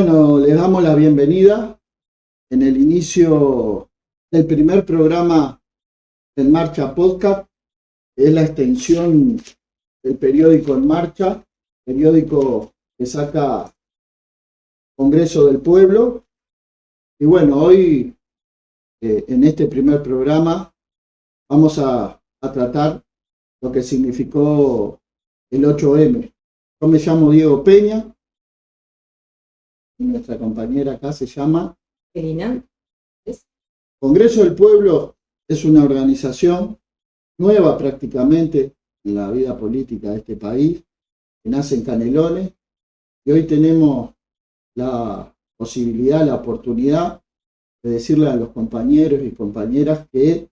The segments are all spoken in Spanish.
Bueno, les damos la bienvenida en el inicio del primer programa En Marcha Podcast. Es la extensión del periódico En Marcha, periódico que saca Congreso del Pueblo. Y bueno, hoy en este primer programa vamos a tratar lo que significó el 8M. Yo me llamo Diego Peña. Nuestra compañera acá se llama Elina. Congreso del Pueblo es una organización nueva prácticamente en la vida política de este país, que nace en Canelones, y hoy tenemos la posibilidad, la oportunidad de decirle a los compañeros y compañeras que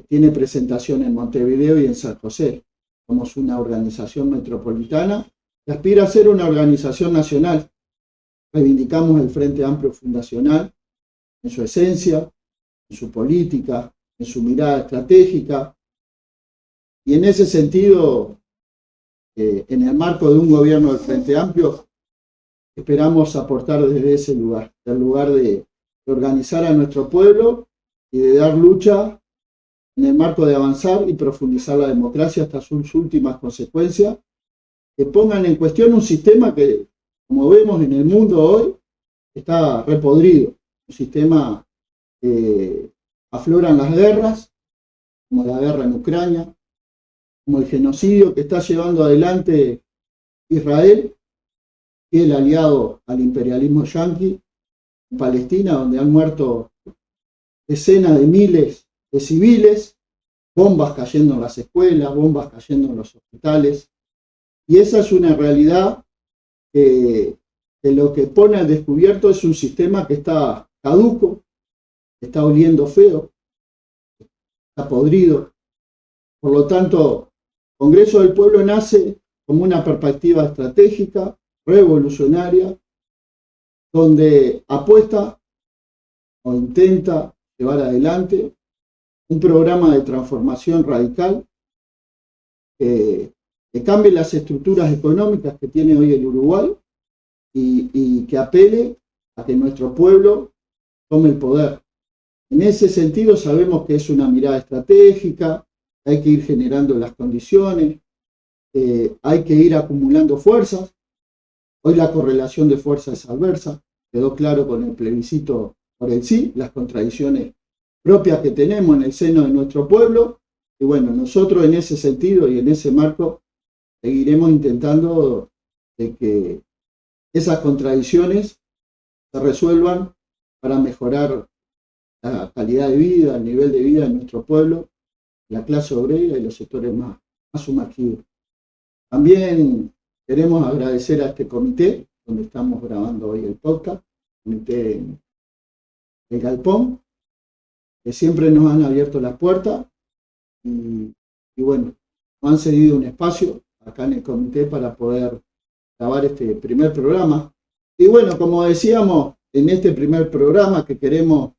tiene presentación en Montevideo y en San José. Somos una organización metropolitana que aspira a ser una organización nacional. Reivindicamos el Frente Amplio Fundacional en su esencia, en su política, en su mirada estratégica, y en ese sentido, en el marco de un gobierno del Frente Amplio, esperamos aportar desde ese lugar, del lugar de organizar a nuestro pueblo y de dar lucha en el marco de avanzar y profundizar la democracia hasta sus últimas consecuencias, que pongan en cuestión un sistema que, como vemos en el mundo hoy, está repodrido, un sistema que afloran las guerras, como la guerra en Ucrania, como el genocidio que está llevando adelante Israel, que es el aliado al imperialismo yanqui, en Palestina, donde han muerto decenas de miles de civiles, bombas cayendo en las escuelas, bombas cayendo en los hospitales, y esa es una realidad que lo que pone al descubierto es un sistema que está caduco, está oliendo feo, está podrido. Por lo tanto, Congreso del Pueblo nace como una perspectiva estratégica, revolucionaria, donde apuesta o intenta llevar adelante un programa de transformación radical que cambie las estructuras económicas que tiene hoy el Uruguay y que apele a que nuestro pueblo tome el poder. En ese sentido sabemos que es una mirada estratégica, hay que ir generando las condiciones, hay que ir acumulando fuerzas. Hoy la correlación de fuerzas es adversa, quedó claro con el plebiscito por el sí, las contradicciones propias que tenemos en el seno de nuestro pueblo, y bueno, nosotros en ese sentido y en ese marco seguiremos intentando de que esas contradicciones se resuelvan para mejorar la calidad de vida, el nivel de vida de nuestro pueblo, la clase obrera y los sectores más sumergidos. También queremos agradecer a este comité, donde estamos grabando hoy el podcast, comité del Galpón, que siempre nos han abierto las puertas y bueno, nos han cedido un espacio acá en el comité para poder grabar este primer programa. Y bueno, como decíamos, en este primer programa que queremos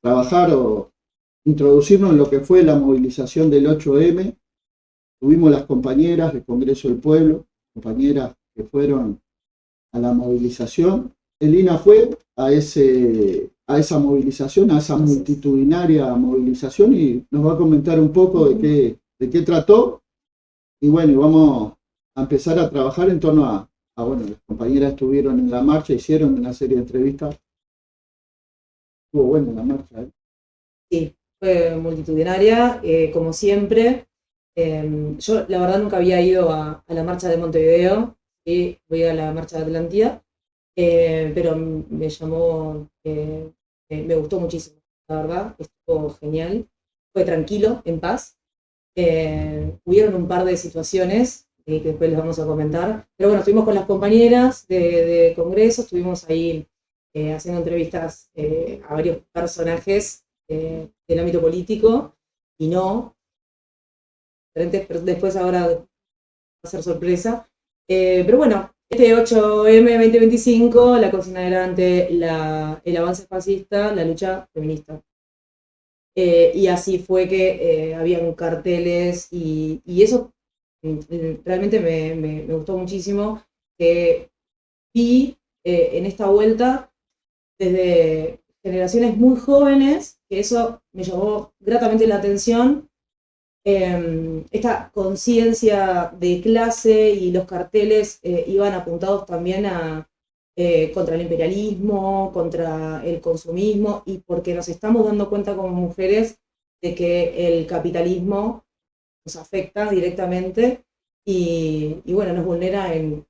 trabajar o introducirnos en lo que fue la movilización del 8M, tuvimos las compañeras del Congreso del Pueblo, compañeras que fueron a la movilización. Elina fue a esa movilización, a esa multitudinaria movilización, y nos va a comentar un poco de qué trató. Y bueno, vamos a empezar a trabajar en torno bueno, las compañeras estuvieron en la marcha, hicieron una serie de entrevistas. Estuvo buena la marcha, ¿eh? Sí, fue multitudinaria, como siempre. Yo la verdad nunca había ido a la marcha de Montevideo, y voy a la marcha de Atlántida, pero me llamó, me gustó muchísimo, la verdad, estuvo genial, fue tranquilo, en paz. Hubieron un par de situaciones que después les vamos a comentar, pero bueno, estuvimos con las compañeras de Congreso, estuvimos ahí haciendo entrevistas a varios personajes del ámbito político y no, pero después ahora va a ser sorpresa. Pero bueno, este 8M 2025, la consigna era ante el avance fascista, la lucha feminista. Y así fue que habían carteles y eso realmente me gustó muchísimo, que vi en esta vuelta desde generaciones muy jóvenes, que eso me llamó gratamente la atención, esta conciencia de clase y los carteles iban apuntados también contra el imperialismo, contra el consumismo, y porque nos estamos dando cuenta como mujeres de que el capitalismo nos afecta directamente y bueno, nos vulnera en un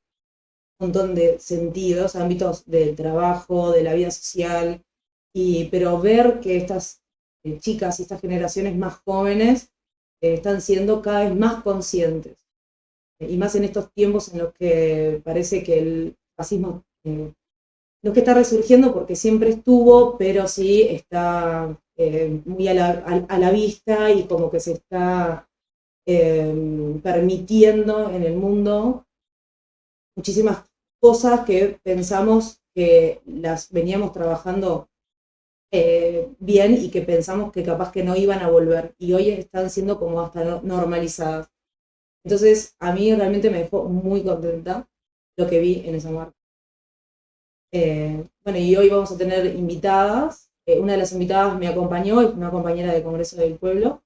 montón de sentidos, ámbitos del trabajo, de la vida social, pero ver que estas chicas y estas generaciones más jóvenes están siendo cada vez más conscientes, y más en estos tiempos en los que parece que el fascismo no es que está resurgiendo porque siempre estuvo, pero sí está muy a la vista y como que se está permitiendo en el mundo muchísimas cosas que pensamos que las veníamos trabajando bien y que pensamos que capaz que no iban a volver, y hoy están siendo como hasta normalizadas. Entonces a mí realmente me dejó muy contenta lo que vi en esa marca. Bueno, y hoy vamos a tener invitadas. Una de las invitadas me acompañó, es una compañera del Congreso del Pueblo.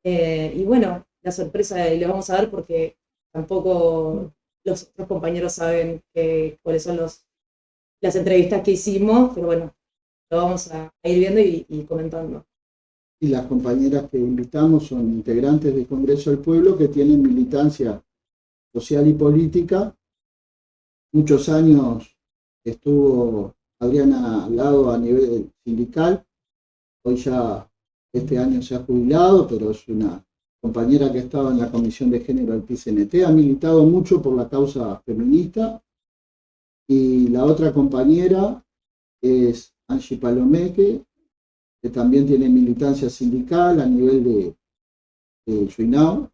Y bueno, la sorpresa le vamos a dar porque tampoco los otros compañeros saben cuáles son las entrevistas que hicimos, pero bueno, lo vamos a ir viendo y comentando. Y las compañeras que invitamos son integrantes del Congreso del Pueblo que tienen militancia social y política. Muchos años estuvo Adriana al lado a nivel sindical, hoy ya este año se ha jubilado, pero es una compañera que estaba en la Comisión de Género del PCNT, ha militado mucho por la causa feminista. Y la otra compañera es Angie Palomeque, que también tiene militancia sindical a nivel de Yuinao,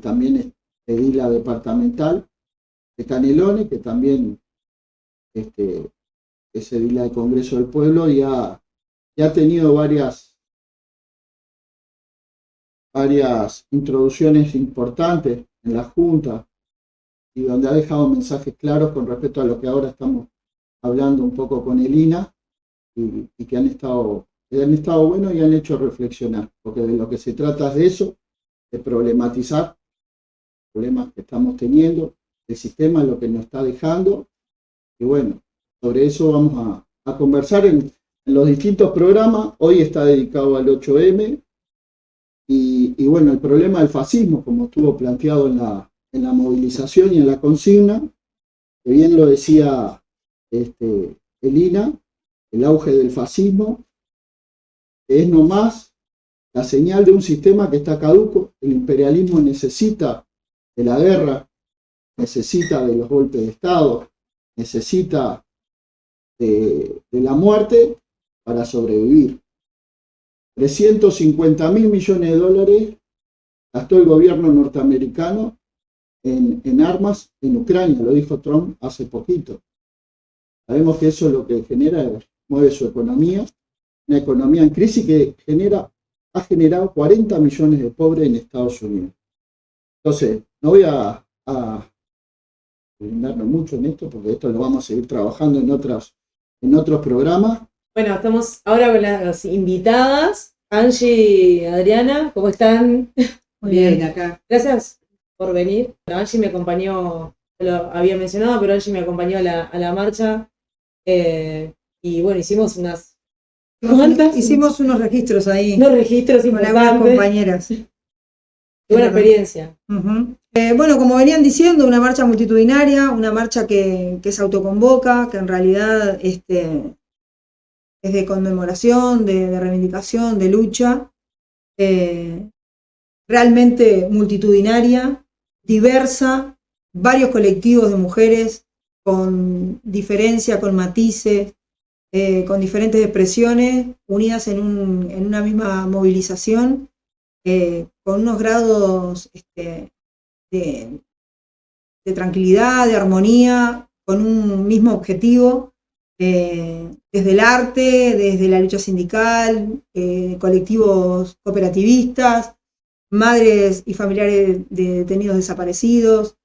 también es edila departamental de Canelones, que también es edila del Congreso del Pueblo y ha tenido varias introducciones importantes en la Junta y donde ha dejado mensajes claros con respecto a lo que ahora estamos hablando un poco con Elina y que han estado buenos y han hecho reflexionar, porque de lo que se trata es de eso, de problematizar problemas que estamos teniendo, el sistema, lo que nos está dejando, y bueno, sobre eso vamos a conversar en los distintos programas. Hoy está dedicado al 8M y bueno, el problema del fascismo, como estuvo planteado en la movilización y en la consigna, que bien lo decía Elina, el auge del fascismo es nomás la señal de un sistema que está caduco. El imperialismo necesita de la guerra, necesita de los golpes de Estado, necesita de la muerte para sobrevivir. 350.000 millones de dólares gastó el gobierno norteamericano en armas en Ucrania, lo dijo Trump hace poquito. Sabemos que eso lo que genera mueve su economía, una economía en crisis que ha generado 40 millones de pobres en Estados Unidos. Entonces, no voy a brindarnos mucho en esto, porque esto lo vamos a seguir trabajando en otros programas. Bueno, estamos ahora con las invitadas, Angie y Adriana, ¿cómo están? Muy bien, acá. Gracias por venir. Bueno, Angie me acompañó, lo había mencionado, pero Angie me acompañó a la marcha. Y bueno, hicimos unos registros ahí. Unos registros con algunas compañeras. Qué buena experiencia. Bueno, como venían diciendo, una marcha multitudinaria, una marcha que se autoconvoca, que en realidad es de conmemoración, de reivindicación, de lucha, realmente multitudinaria, diversa, varios colectivos de mujeres con diferencia, con matices, con diferentes expresiones, unidas en una misma movilización, con unos grados de tranquilidad, de armonía, con un mismo objetivo, desde el arte, desde la lucha sindical, colectivos cooperativistas, madres y familiares de detenidos desaparecidos,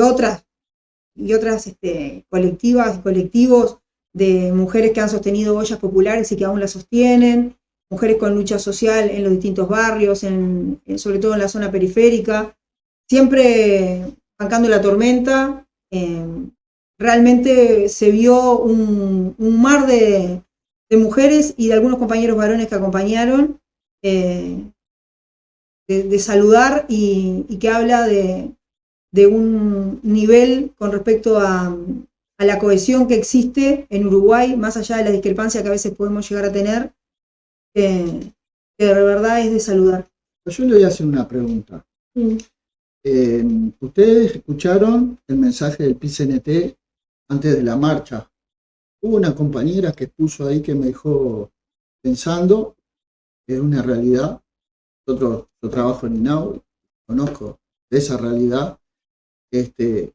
otras colectivas y colectivos de mujeres que han sostenido ollas populares y que aún las sostienen, mujeres con lucha social en los distintos barrios, sobre todo en la zona periférica, siempre bancando la tormenta. Realmente se vio un mar de mujeres y de algunos compañeros varones que acompañaron, de saludar y que habla de un nivel con respecto a la cohesión que existe en Uruguay, más allá de la discrepancia que a veces podemos llegar a tener, que de verdad es de saludar. Yo le voy a hacer una pregunta. Ustedes escucharon el mensaje del PCNT antes de la marcha. Hubo una compañera que puso ahí que me dejó pensando, que es una realidad. Yo trabajo en INAU, conozco de esa realidad. Le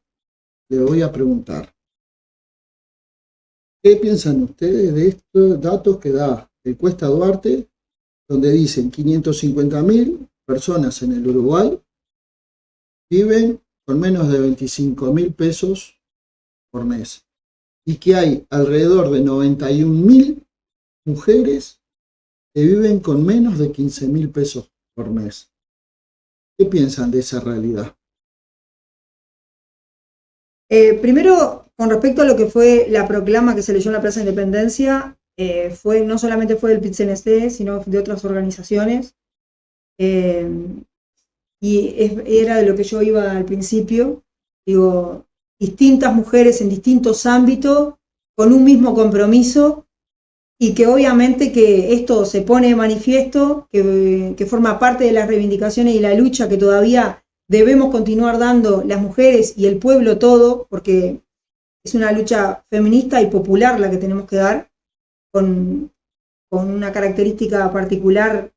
voy a preguntar, ¿qué piensan ustedes de estos datos que da Encuesta Duarte, donde dicen 550.000 personas en el Uruguay viven con menos de 25.000 pesos por mes y que hay alrededor de 91.000 mujeres que viven con menos de 15.000 pesos por mes? ¿Qué piensan de esa realidad? Primero, con respecto a lo que fue la proclama que se leyó en la Plaza de Independencia, no solamente fue del PIT-CNT, sino de otras organizaciones, y era de lo que yo iba al principio. Digo, distintas mujeres en distintos ámbitos, con un mismo compromiso, y que obviamente que esto se pone de manifiesto, que forma parte de las reivindicaciones y la lucha que todavía debemos continuar dando las mujeres y el pueblo todo, porque es una lucha feminista y popular la que tenemos que dar, con una característica particular,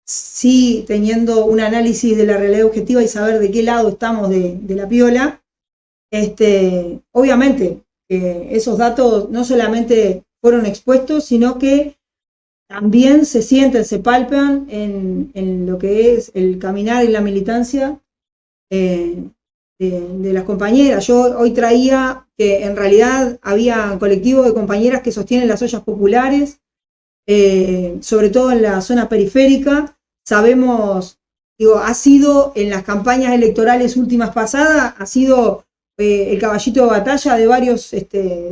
sí teniendo un análisis de la realidad objetiva y saber de qué lado estamos de la piola. Obviamente esos datos no solamente fueron expuestos, sino que también se sienten, se palpan en lo que es el caminar y la militancia de las compañeras. Yo hoy traía que en realidad había colectivos de compañeras que sostienen las ollas populares, sobre todo en la zona periférica. Sabemos, ha sido en las campañas electorales últimas pasadas, ha sido el caballito de batalla de varios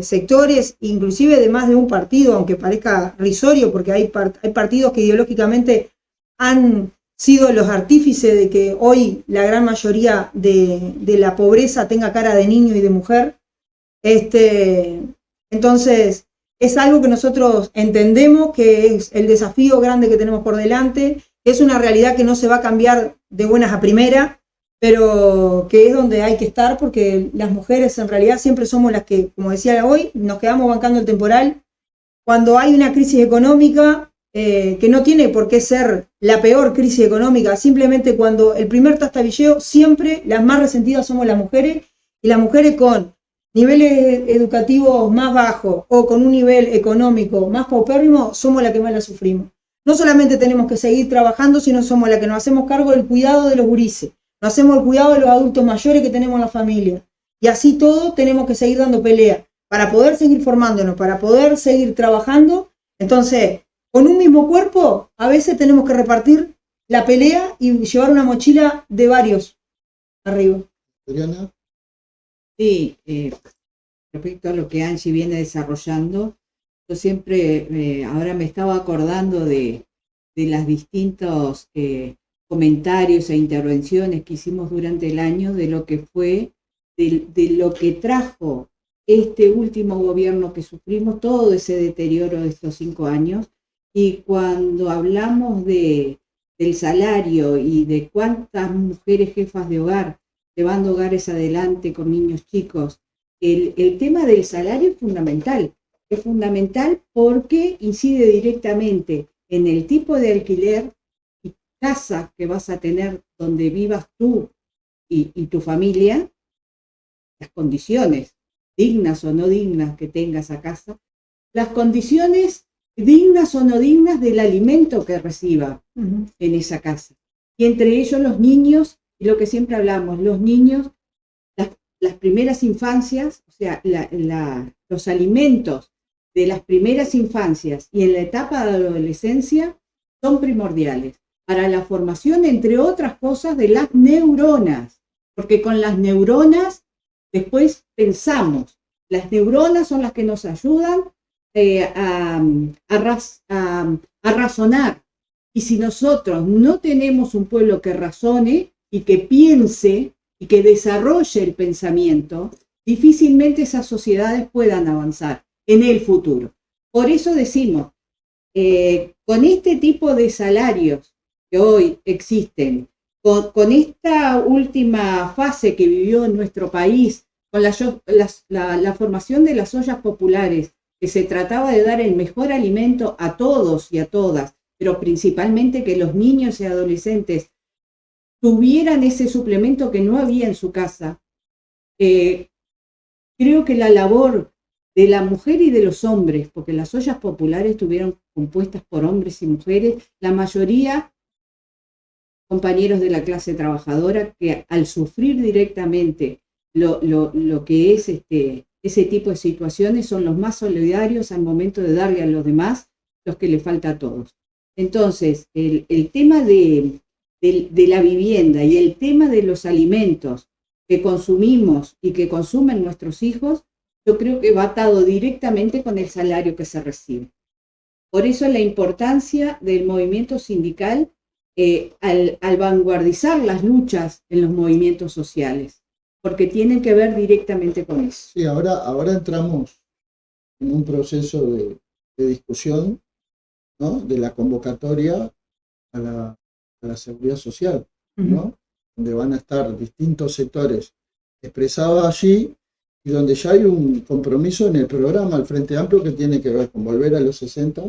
sectores, inclusive de más de un partido, aunque parezca risorio, porque hay partidos que ideológicamente han sido los artífices de que hoy la gran mayoría de la pobreza tenga cara de niño y de mujer. Entonces, es algo que nosotros entendemos que es el desafío grande que tenemos por delante, es una realidad que no se va a cambiar de buenas a primeras, pero que es donde hay que estar, porque las mujeres en realidad siempre somos las que, como decía hoy, nos quedamos bancando el temporal. Cuando hay una crisis económica, que no tiene por qué ser la peor crisis económica, simplemente cuando el primer trastabilleo, siempre las más resentidas somos las mujeres, y las mujeres con niveles educativos más bajos o con un nivel económico más paupérrimo, somos las que más la sufrimos. No solamente tenemos que seguir trabajando, sino somos las que nos hacemos cargo del cuidado de los gurises, nos hacemos el cuidado de los adultos mayores que tenemos en la familia. Y así todo tenemos que seguir dando pelea para poder seguir formándonos, para poder seguir trabajando. Entonces, con un mismo cuerpo, a veces tenemos que repartir la pelea y llevar una mochila de varios arriba. Adriana. Sí, respecto a lo que Angie viene desarrollando, yo siempre, ahora me estaba acordando de los distintos comentarios e intervenciones que hicimos durante el año, de lo que fue, de lo que trajo este último gobierno que sufrimos, todo ese deterioro de estos 5 años, y cuando hablamos del salario y de cuántas mujeres jefas de hogar llevando hogares adelante con niños chicos, el tema del salario es fundamental porque incide directamente en el tipo de alquiler y casa que vas a tener donde vivas tú y tu familia, las condiciones dignas o no dignas que tenga esa casa, las condiciones dignas o no dignas del alimento que reciba en esa casa, y entre ellos los niños y lo que siempre hablamos, los niños, las primeras infancias, o sea, los alimentos de las primeras infancias y en la etapa de la adolescencia son primordiales para la formación, entre otras cosas, de las neuronas, porque con las neuronas después pensamos. Las neuronas son las que nos ayudan a razonar. Y si nosotros no tenemos un pueblo que razone y que piense y que desarrolle el pensamiento, difícilmente esas sociedades puedan avanzar en el futuro. Por eso decimos, con este tipo de salarios que hoy existen, con esta última fase que vivió en nuestro país, con la formación de las ollas populares, que se trataba de dar el mejor alimento a todos y a todas, pero principalmente que los niños y adolescentes tuvieran ese suplemento que no había en su casa. Creo que la labor de la mujer y de los hombres, porque las ollas populares estuvieron compuestas por hombres y mujeres, la mayoría compañeros de la clase trabajadora, que al sufrir directamente lo que es ese tipo de situaciones son los más solidarios al momento de darle a los demás los que les falta a todos. Entonces, el tema de la vivienda y el tema de los alimentos que consumimos y que consumen nuestros hijos, yo creo que va atado directamente con el salario que se recibe. Por eso la importancia del movimiento sindical al vanguardizar las luchas en los movimientos sociales, porque tienen que ver directamente con eso. Sí, ahora entramos en un proceso de discusión, ¿no?, de la convocatoria a la seguridad social, ¿no? Donde van a estar distintos sectores expresados allí y donde ya hay un compromiso en el programa del Frente Amplio que tiene que ver con volver a los 60,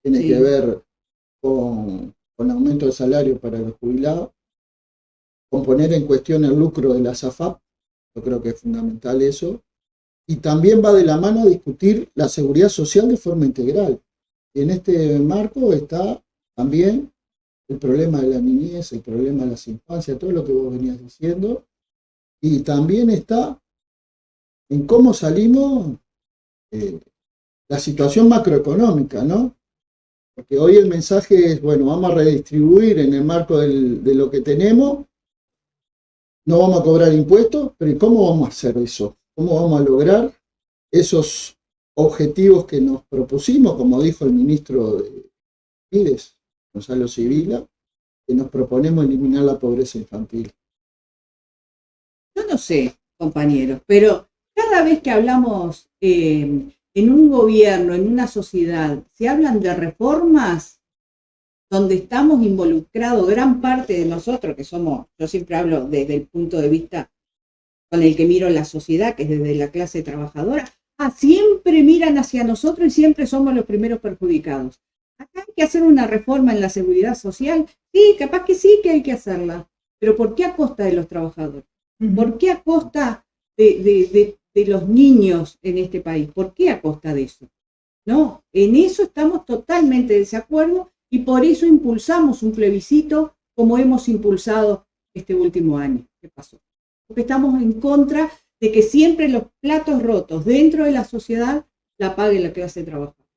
tiene que ver con aumento de salario para los jubilados, con poner en cuestión el lucro de la SAFAP, yo creo que es fundamental eso, y también va de la mano a discutir la seguridad social de forma integral. Y en este marco está también el problema de la niñez, el problema de las infancias, todo lo que vos venías diciendo, y también está en cómo salimos la situación macroeconómica, ¿no? Porque hoy el mensaje es, bueno, vamos a redistribuir en el marco de lo que tenemos, no vamos a cobrar impuestos, pero ¿cómo vamos a hacer eso? ¿Cómo vamos a lograr esos objetivos que nos propusimos, como dijo el ministro de Pides, Gonzalo Sibila, que nos proponemos eliminar la pobreza infantil? Yo no sé, compañeros, pero cada vez que hablamos en un gobierno, en una sociedad, se hablan de reformas donde estamos involucrados, gran parte de nosotros, que somos, yo siempre hablo desde el punto de vista con el que miro la sociedad, que es desde la clase trabajadora, siempre miran hacia nosotros y siempre somos los primeros perjudicados. Acá hay que hacer una reforma en la seguridad social, sí, capaz que sí que hay que hacerla, pero ¿por qué a costa de los trabajadores? ¿Por qué a costa de los niños en este país? ¿Por qué a costa de eso? No, en eso estamos totalmente de desacuerdo y por eso impulsamos un plebiscito como hemos impulsado este último año. ¿Qué pasó? Porque estamos en contra de que siempre los platos rotos dentro de la sociedad la pague la clase trabajadora.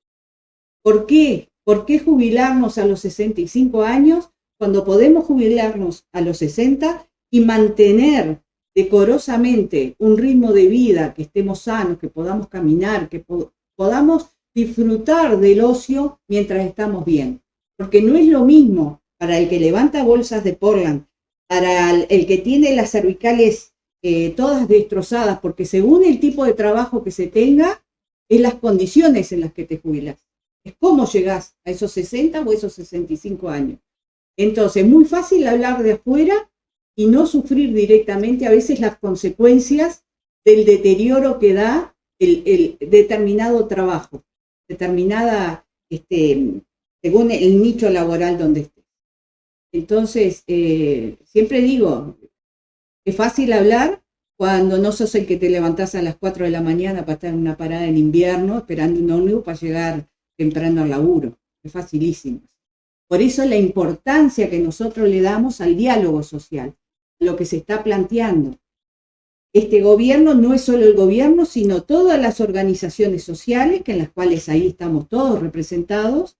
¿Por qué? ¿Por qué jubilarnos a los 65 años cuando podemos jubilarnos a los 60 y mantener decorosamente un ritmo de vida, que estemos sanos, que podamos caminar, que podamos disfrutar del ocio mientras estamos bien? Porque no es lo mismo para el que levanta bolsas de Portland, para el que tiene las cervicales todas destrozadas, porque según el tipo de trabajo que se tenga, es las condiciones en las que te jubilas. Es cómo llegás a esos 60 o esos 65 años. Entonces, muy fácil hablar de afuera y no sufrir directamente a veces las consecuencias del deterioro que da el determinado trabajo, determinada, según el nicho laboral donde estés. Entonces, siempre digo, es fácil hablar cuando no sos el que te levantás a las 4 de la mañana para estar en una parada en invierno esperando un ómnibus para llegar temprano al laburo. Es facilísimo. Por eso la importancia que nosotros le damos al diálogo social, lo que se está planteando. Este gobierno no es solo el gobierno, sino todas las organizaciones sociales, que en las cuales ahí estamos todos representados,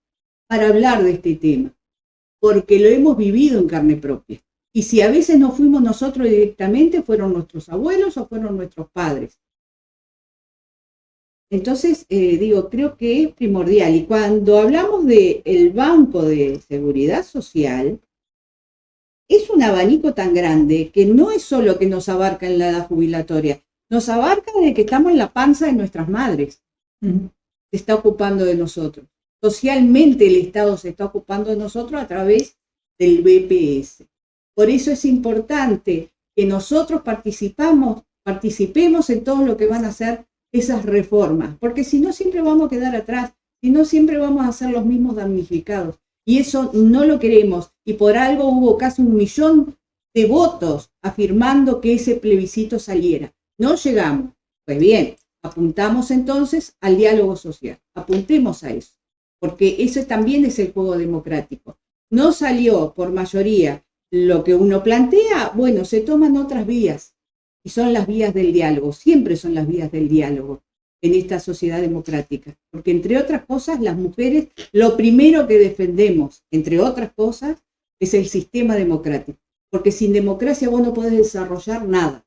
para hablar de este tema, porque lo hemos vivido en carne propia. Y si a veces no fuimos nosotros directamente, fueron nuestros abuelos o fueron nuestros padres. Entonces, creo que es primordial. Y cuando hablamos del Banco de Seguridad Social, es un abanico tan grande que no es solo que nos abarca en la edad jubilatoria, nos abarca desde que estamos en la panza de nuestras madres. Se está ocupando de nosotros. Socialmente el Estado se está ocupando de nosotros a través del BPS. Por eso es importante que nosotros participemos en todo lo que van a ser esas reformas, porque si no siempre vamos a quedar atrás, si no siempre vamos a ser los mismos damnificados. Y eso no lo queremos. Y por algo hubo casi 1 millón de votos afirmando que ese plebiscito saliera. No llegamos. Pues bien, apuntamos entonces al diálogo social. Apuntemos a eso. Porque eso también es el juego democrático. No salió por mayoría lo que uno plantea, bueno, se toman otras vías. Y son las vías del diálogo. Siempre son las vías del diálogo en esta sociedad democrática. Porque entre otras cosas, las mujeres, lo primero que defendemos, entre otras cosas, es el sistema democrático. Porque sin democracia vos no podés desarrollar nada.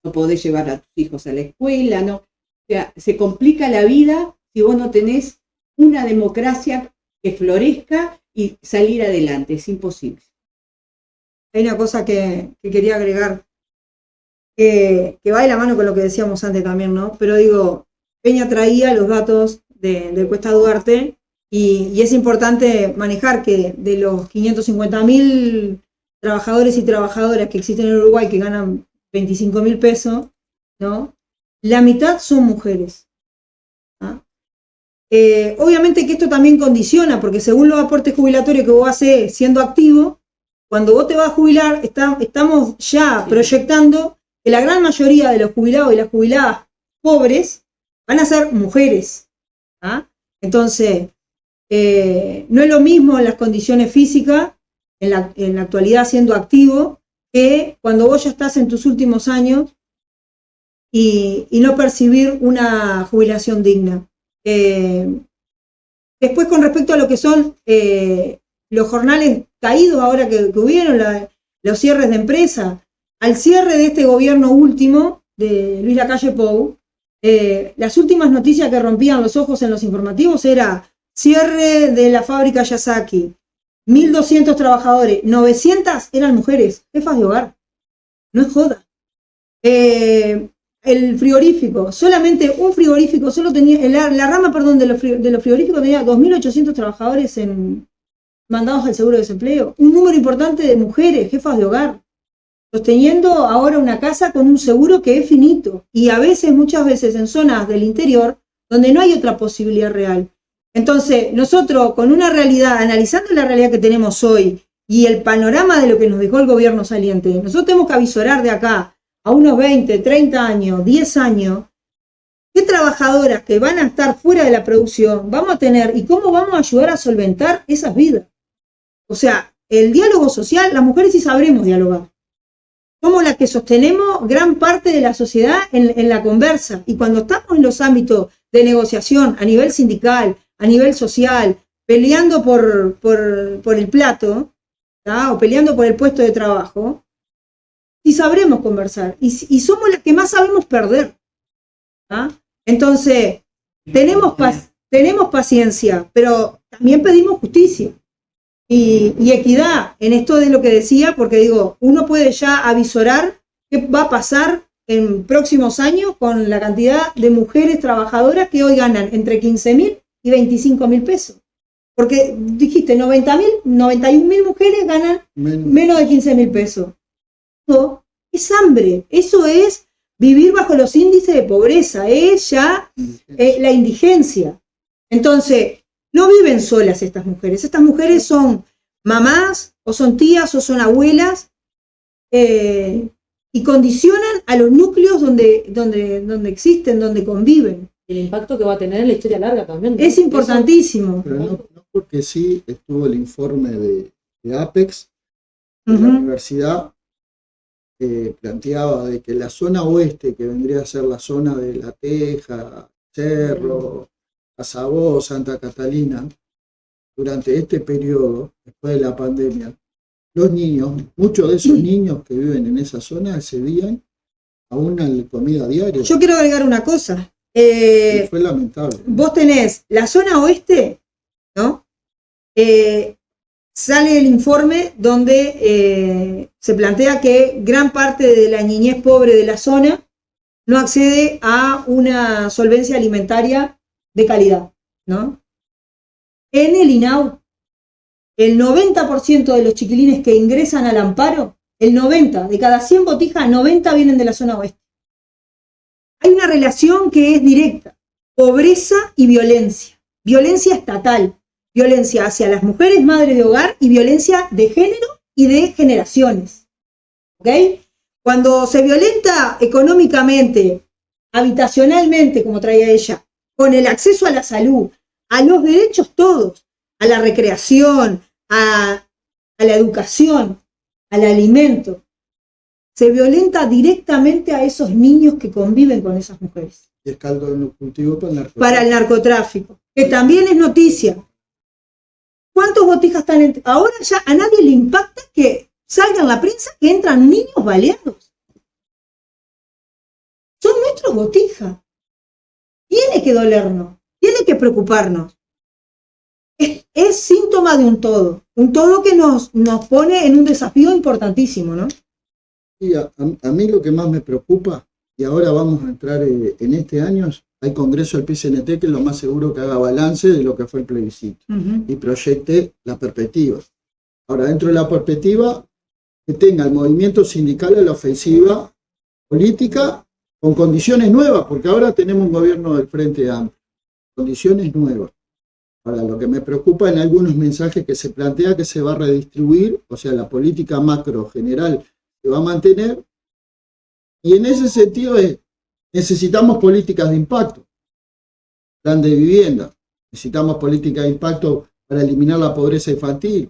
No podés llevar a tus hijos a la escuela, no. O sea, se complica la vida si vos no tenés una democracia que florezca y salir adelante. Es imposible. Hay una cosa que quería agregar, que va de la mano con lo que decíamos antes también, ¿no? Pero digo, Peña traía los datos de Cuesta Duarte y es importante manejar que de los 550.000 trabajadores y trabajadoras que existen en Uruguay que ganan 25.000 pesos, ¿no? La mitad son mujeres. ¿Ah? Obviamente que esto también condiciona, porque según los aportes jubilatorios que vos haces siendo activo, cuando vos te vas a jubilar, estamos ya proyectando que la gran mayoría de los jubilados y las jubiladas pobres van a ser mujeres. ¿Ah? Entonces, no es lo mismo en las condiciones físicas, en la actualidad siendo activo, que cuando vos ya estás en tus últimos años y no percibir una jubilación digna. Después, con respecto a lo que son los jornales caídos ahora que hubieron, los cierres de empresa, al cierre de este gobierno último, de Luis Lacalle Pou, las últimas noticias que rompían los ojos en los informativos era cierre de la fábrica Yasaki, 1.200 trabajadores, 900 eran mujeres, jefas de hogar. No es joda. El frigorífico, solamente un frigorífico, solo tenía, la rama, perdón, de los frigoríficos tenía 2.800 trabajadores mandados al seguro de desempleo. Un número importante de mujeres, jefas de hogar, sosteniendo ahora una casa con un seguro que es finito. Y a veces, muchas veces, en zonas del interior, donde no hay otra posibilidad real. Entonces, nosotros, con una realidad, analizando la realidad que tenemos hoy y el panorama de lo que nos dejó el gobierno saliente, nosotros tenemos que avisorar de acá a unos 20, 30 años, 10 años, qué trabajadoras que van a estar fuera de la producción vamos a tener y cómo vamos a ayudar a solventar esas vidas. O sea, el diálogo social, las mujeres sí sabremos dialogar. Somos las que sostenemos gran parte de la sociedad en la conversa. Y cuando estamos en los ámbitos de negociación a nivel sindical, a nivel social, peleando por el plato, ¿tá? O peleando por el puesto de trabajo, sí sabremos conversar. Y somos las que más sabemos perder. ¿Tá? Entonces, tenemos paciencia, pero también pedimos justicia. Y equidad en esto de lo que decía, porque digo, uno puede ya avisorar qué va a pasar en próximos años con la cantidad de mujeres trabajadoras que hoy ganan entre 15.000 y 25.000 pesos. Porque dijiste, 91.000 mujeres ganan menos de 15.000 pesos. Eso es hambre, eso es vivir bajo los índices de pobreza, es ya la indigencia. Entonces, no viven solas estas mujeres son mamás, o son tías, o son abuelas, y condicionan a los núcleos donde existen, donde conviven. El impacto que va a tener en la historia larga también, ¿no? Es importantísimo. Pero no porque sí estuvo el informe de Apex de la Ujú. universidad, planteaba de que la zona oeste, que vendría a ser la zona de La Teja, Cerro, Casabó, Santa Catalina, durante este periodo, después de la pandemia, los niños, muchos de esos niños que viven en esa zona accedían a una comida diaria. Yo quiero agregar una cosa. Y fue lamentable. Vos tenés la zona oeste, ¿no? Sale el informe donde se plantea que gran parte de la niñez pobre de la zona no accede a una solvencia alimentaria de calidad, ¿no? En el INAU, el 90% de los chiquilines que ingresan al amparo, el 90, de cada 100 botijas, 90 vienen de la zona oeste. Hay una relación que es directa, pobreza y violencia. Violencia estatal, violencia hacia las mujeres madres de hogar y violencia de género y de generaciones. ¿Ok? Cuando se violenta económicamente, habitacionalmente, como traía ella, con el acceso a la salud, a los derechos todos, a la recreación, a la educación, al alimento, se violenta directamente a esos niños que conviven con esas mujeres. Y es caldo de cultivo para el narcotráfico. Para el narcotráfico, que también es noticia. ¿Cuántos botijas están? Ahora ya a nadie le impacta que salga en la prensa que entran niños baleados. Son nuestros botijas. Tiene que dolernos, tiene que preocuparnos. Es síntoma de un todo que nos pone en un desafío importantísimo, ¿no? Y a mí lo que más me preocupa, y ahora vamos a entrar en este año, hay congreso del PCNT que es lo más seguro que haga balance de lo que fue el plebiscito y proyecte la perspectiva. Ahora, dentro de la perspectiva, que tenga el movimiento sindical a la ofensiva política con condiciones nuevas, porque ahora tenemos un gobierno del Frente Amplio, condiciones nuevas. Ahora, lo que me preocupa en algunos mensajes que se plantea que se va a redistribuir, o sea, la política macro general se va a mantener, y en ese sentido necesitamos políticas de impacto, plan de vivienda, necesitamos políticas de impacto para eliminar la pobreza infantil,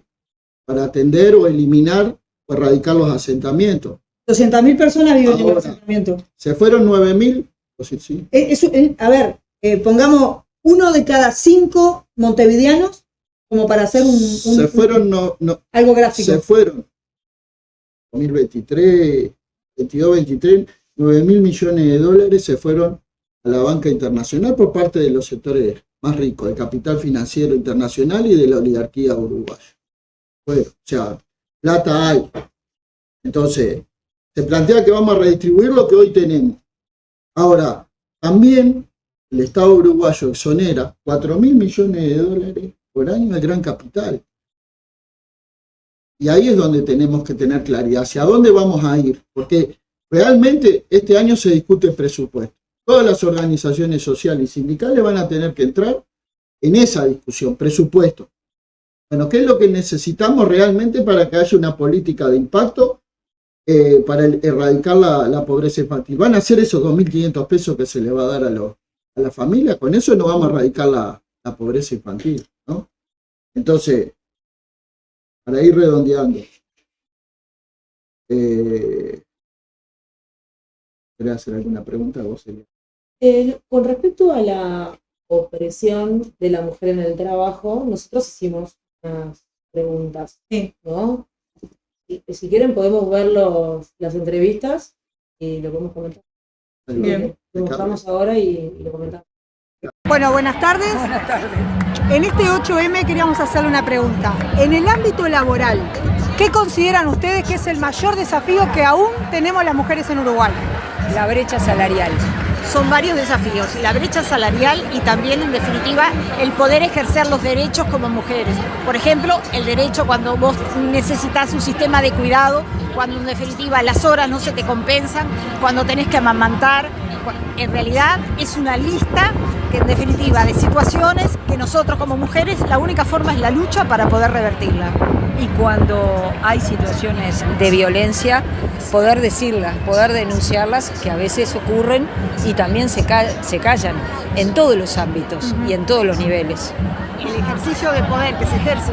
para atender o eliminar o erradicar los asentamientos. 200.000 personas viven en el Ahora, asentamiento. Se fueron 9.000, pues sí. A ver, pongamos 1 de cada 5 montevideanos como para hacer Se fueron, algo gráfico. Se fueron 2023, 22, 23, 9.000 millones de dólares se fueron a la banca internacional por parte de los sectores más ricos, del capital financiero internacional y de la oligarquía uruguaya. Bueno, o sea, plata hay. Entonces, se plantea que vamos a redistribuir lo que hoy tenemos. Ahora, también el Estado uruguayo exonera 4.000 millones de dólares por año al gran capital. Y ahí es donde tenemos que tener claridad hacia dónde vamos a ir, porque realmente este año se discute el presupuesto. Todas las organizaciones sociales y sindicales van a tener que entrar en esa discusión, presupuesto. Bueno, ¿qué es lo que necesitamos realmente para que haya una política de impacto para erradicar la pobreza infantil? ¿Van a ser esos 2.500 pesos que se le va a dar a la familia? Con eso no vamos a erradicar la pobreza infantil, ¿no? Entonces, para ir redondeando, ¿querés hacer alguna pregunta vos, Elia? Con respecto a la opresión de la mujer en el trabajo, nosotros hicimos unas preguntas, Sí. ¿no? Si quieren podemos ver las entrevistas y lo podemos comentar. Bien. Lo mostramos ahora y lo comentamos. Bueno, buenas tardes. Buenas tardes. En este 8M queríamos hacerle una pregunta. En el ámbito laboral, ¿qué consideran ustedes que es el mayor desafío que aún tenemos las mujeres en Uruguay? La brecha salarial. Son varios desafíos, la brecha salarial y también, en definitiva, el poder ejercer los derechos como mujeres. Por ejemplo, el derecho cuando vos necesitas un sistema de cuidado, cuando en definitiva las horas no se te compensan, cuando tenés que amamantar. En realidad es una lista que, en definitiva, de situaciones que nosotros como mujeres la única forma es la lucha para poder revertirla. y cuando hay situaciones de violencia, poder decirlas, poder denunciarlas, que a veces ocurren y también se callan en todos los ámbitos y en todos los niveles. El ejercicio de poder que se ejerce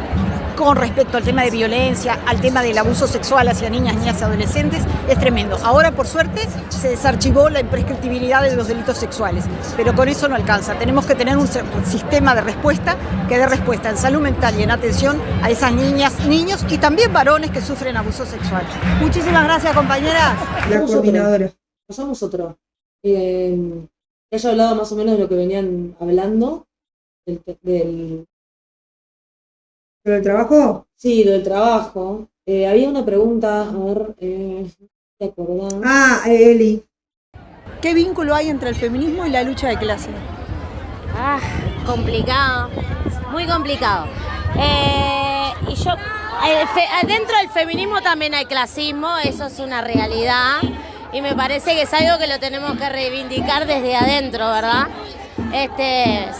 con respecto al tema de violencia, al tema del abuso sexual hacia niñas y adolescentes, es tremendo. Ahora, por suerte, se desarchivó la imprescriptibilidad de los delitos sexuales, pero con eso no alcanza. Tenemos que tener un sistema de respuesta que dé respuesta en salud mental y en atención a esas niñas, niños y también varones que sufren abuso sexual. Muchísimas gracias, compañeras. La Pasamos coordinadora. Pasamos otro. Que haya hablado más o menos de lo que venían hablando. Del ¿Pero el trabajo? Sí, lo del trabajo. Había una pregunta, a ver, ¿te acordás? Eli. ¿Qué vínculo hay entre el feminismo y la lucha de clase? Complicado, muy complicado. Y yo, dentro del feminismo también hay clasismo, eso es una realidad. Y me parece que es algo que lo tenemos que reivindicar desde adentro, ¿verdad?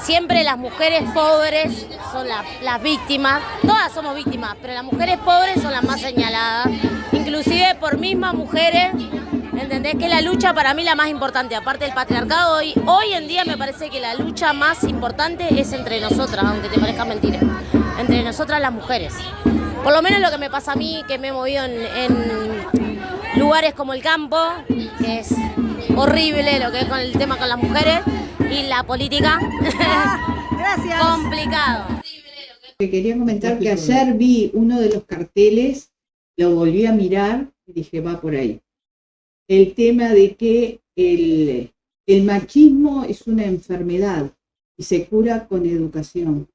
Siempre las mujeres pobres son las víctimas, todas somos víctimas, pero las mujeres pobres son las más señaladas, inclusive por mismas mujeres. ¿Entendés? Que la lucha para mí la más importante, aparte del patriarcado, hoy en día me parece que la lucha más importante es entre nosotras, aunque te parezca mentira, entre nosotras las mujeres. Por lo menos lo que me pasa a mí, que me he movido en lugares como el campo, que es horrible lo que es con el tema con las mujeres, y la política, Gracias. complicado. Te quería comentar que ayer vi uno de los carteles, lo volví a mirar y dije, va por ahí. El tema de que el machismo es una enfermedad y se cura con educación.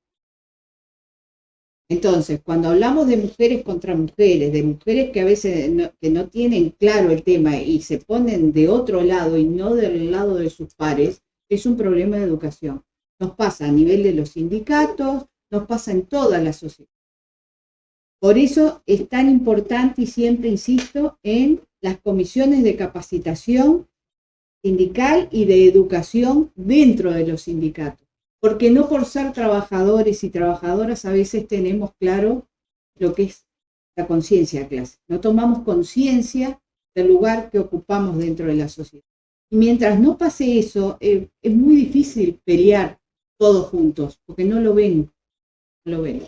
Entonces, cuando hablamos de mujeres contra mujeres, de mujeres que a veces no tienen claro el tema y se ponen de otro lado y no del lado de sus pares, es un problema de educación. Nos pasa a nivel de los sindicatos, nos pasa en toda la sociedad. Por eso es tan importante y siempre insisto en las comisiones de capacitación sindical y de educación dentro de los sindicatos. Porque no por ser trabajadores y trabajadoras a veces tenemos claro lo que es la conciencia de clase. No tomamos conciencia del lugar que ocupamos dentro de la sociedad. Y mientras no pase eso, es muy difícil pelear todos juntos, porque no lo ven. No lo ven.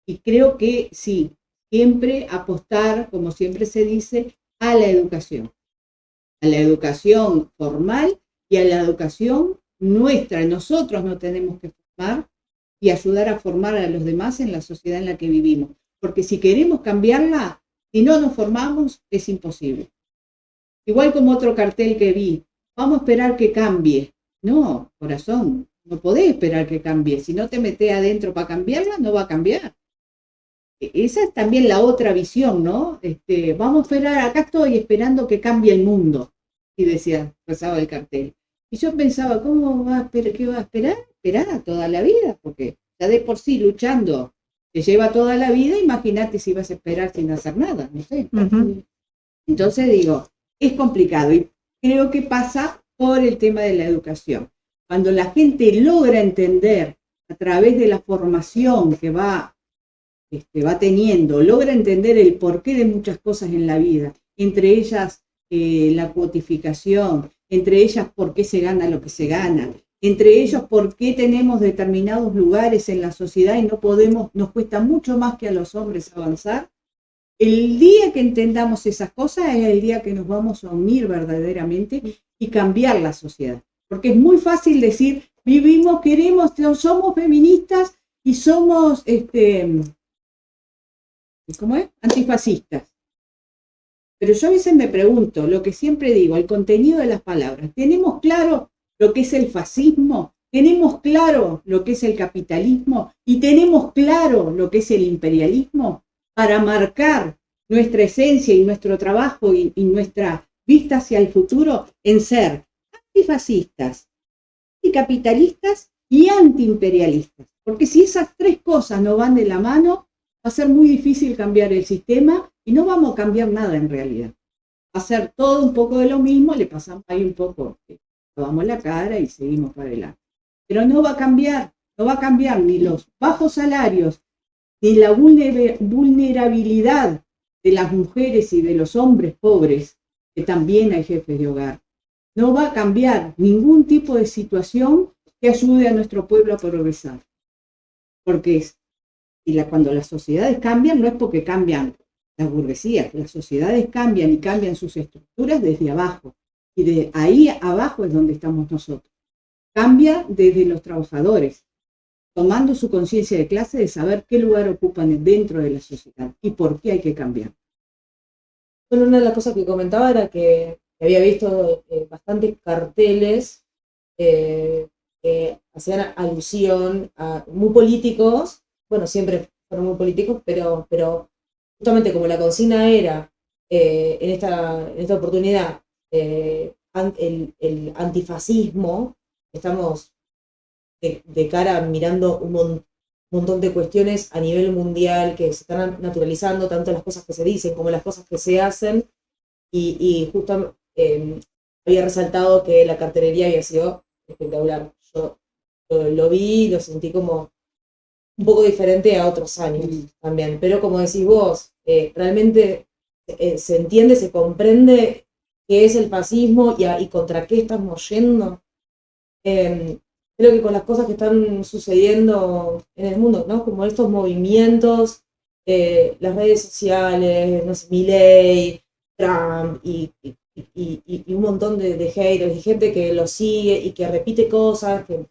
Y creo que sí, siempre apostar, como siempre se dice, a la educación formal y a la educación nuestra. Nosotros nos tenemos que formar y ayudar a formar a los demás en la sociedad en la que vivimos. Porque si queremos cambiarla, si no nos formamos, es imposible. Igual como otro cartel que vi, vamos a esperar que cambie. No, corazón, no podés esperar que cambie. Si no te metés adentro para cambiarla, no va a cambiar. Esa es también la otra visión, ¿no? Vamos a esperar, acá estoy esperando que cambie el mundo. Y decía, pasaba el cartel. Y yo pensaba, ¿cómo va a esperar? ¿Qué va a esperar? Esperar toda la vida, porque ya de por sí luchando te lleva toda la vida, imagínate si vas a esperar sin hacer nada, no sé. Entonces digo, es complicado y creo que pasa por el tema de la educación. Cuando la gente logra entender a través de la formación que va teniendo, logra entender el porqué de muchas cosas en la vida, entre ellas la cuotificación, entre ellas por qué se gana lo que se gana, entre ellos por qué tenemos determinados lugares en la sociedad y no podemos, nos cuesta mucho más que a los hombres avanzar. El día que entendamos esas cosas es el día que nos vamos a unir verdaderamente y cambiar la sociedad. Porque es muy fácil decir, vivimos, queremos, somos feministas y somos, ¿cómo es? Antifascistas. Pero yo a veces me pregunto, lo que siempre digo, el contenido de las palabras. ¿Tenemos claro lo que es el fascismo? ¿Tenemos claro lo que es el capitalismo? ¿Y tenemos claro lo que es el imperialismo? Para marcar nuestra esencia y nuestro trabajo y nuestra vista hacia el futuro en ser antifascistas, anticapitalistas y antiimperialistas. Porque si esas tres cosas no van de la mano, va a ser muy difícil cambiar el sistema y no vamos a cambiar nada en realidad. Va a ser todo un poco de lo mismo, le pasamos ahí un poco, lavamos la cara y seguimos para adelante. Pero no va a cambiar ni los bajos salarios, de la vulnerabilidad de las mujeres y de los hombres pobres, que también hay jefes de hogar. No va a cambiar ningún tipo de situación que ayude a nuestro pueblo a progresar. Porque cuando las sociedades cambian, no es porque cambian las burguesías, las sociedades cambian y cambian sus estructuras desde abajo. Y de ahí abajo es donde estamos nosotros. Cambia desde los trabajadores, tomando su conciencia de clase de saber qué lugar ocupan dentro de la sociedad y por qué hay que cambiar. Bueno, una de las cosas que comentaba era que había visto bastantes carteles que hacían alusión a muy políticos, bueno, siempre fueron muy políticos, pero justamente como la consigna era en esta oportunidad el antifascismo, estamos de cara mirando un montón de cuestiones a nivel mundial que se están naturalizando, tanto las cosas que se dicen como las cosas que se hacen, y justo había resaltado que la cartelería había sido espectacular. Yo lo vi y lo sentí como un poco diferente a otros años también, pero como decís vos, realmente se entiende, se comprende qué es el fascismo y contra qué estamos yendo. Creo que con las cosas que están sucediendo en el mundo, ¿no? Como estos movimientos, las redes sociales, no sé, Milei, Trump y un montón de haters y gente que lo sigue y que repite cosas que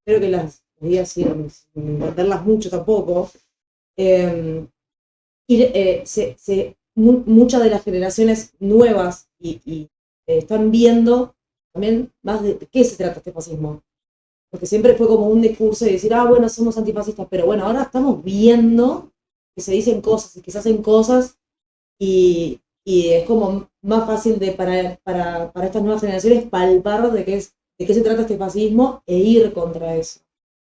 creo que las días sin entenderlas mucho tampoco. Muchas de las generaciones nuevas están viendo también más de qué se trata este fascismo. Porque siempre fue como un discurso de decir, bueno, somos antifascistas, pero bueno, ahora estamos viendo que se dicen cosas y que se hacen cosas y es como más fácil para estas nuevas generaciones palpar de qué se trata este fascismo e ir contra eso,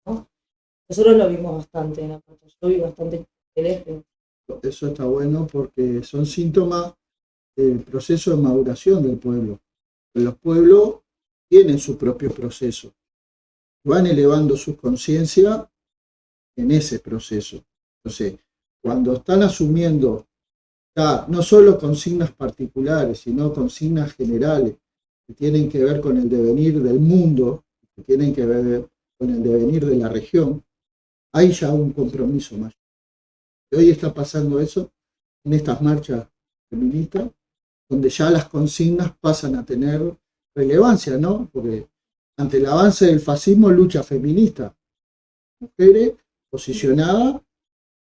¿no? Nosotros lo vimos bastante en la pantalla, yo vi bastante teléfono. Eso está bueno porque son síntomas del proceso de maduración del pueblo. Los pueblos tienen su propio proceso, van elevando su conciencia en ese proceso. Entonces, cuando están asumiendo no solo consignas particulares, sino consignas generales que tienen que ver con el devenir del mundo, que tienen que ver con el devenir de la región, hay ya un compromiso mayor. Hoy está pasando eso en estas marchas feministas, donde ya las consignas pasan a tener relevancia, ¿no? Porque ante el avance del fascismo, lucha feminista, mujeres posicionadas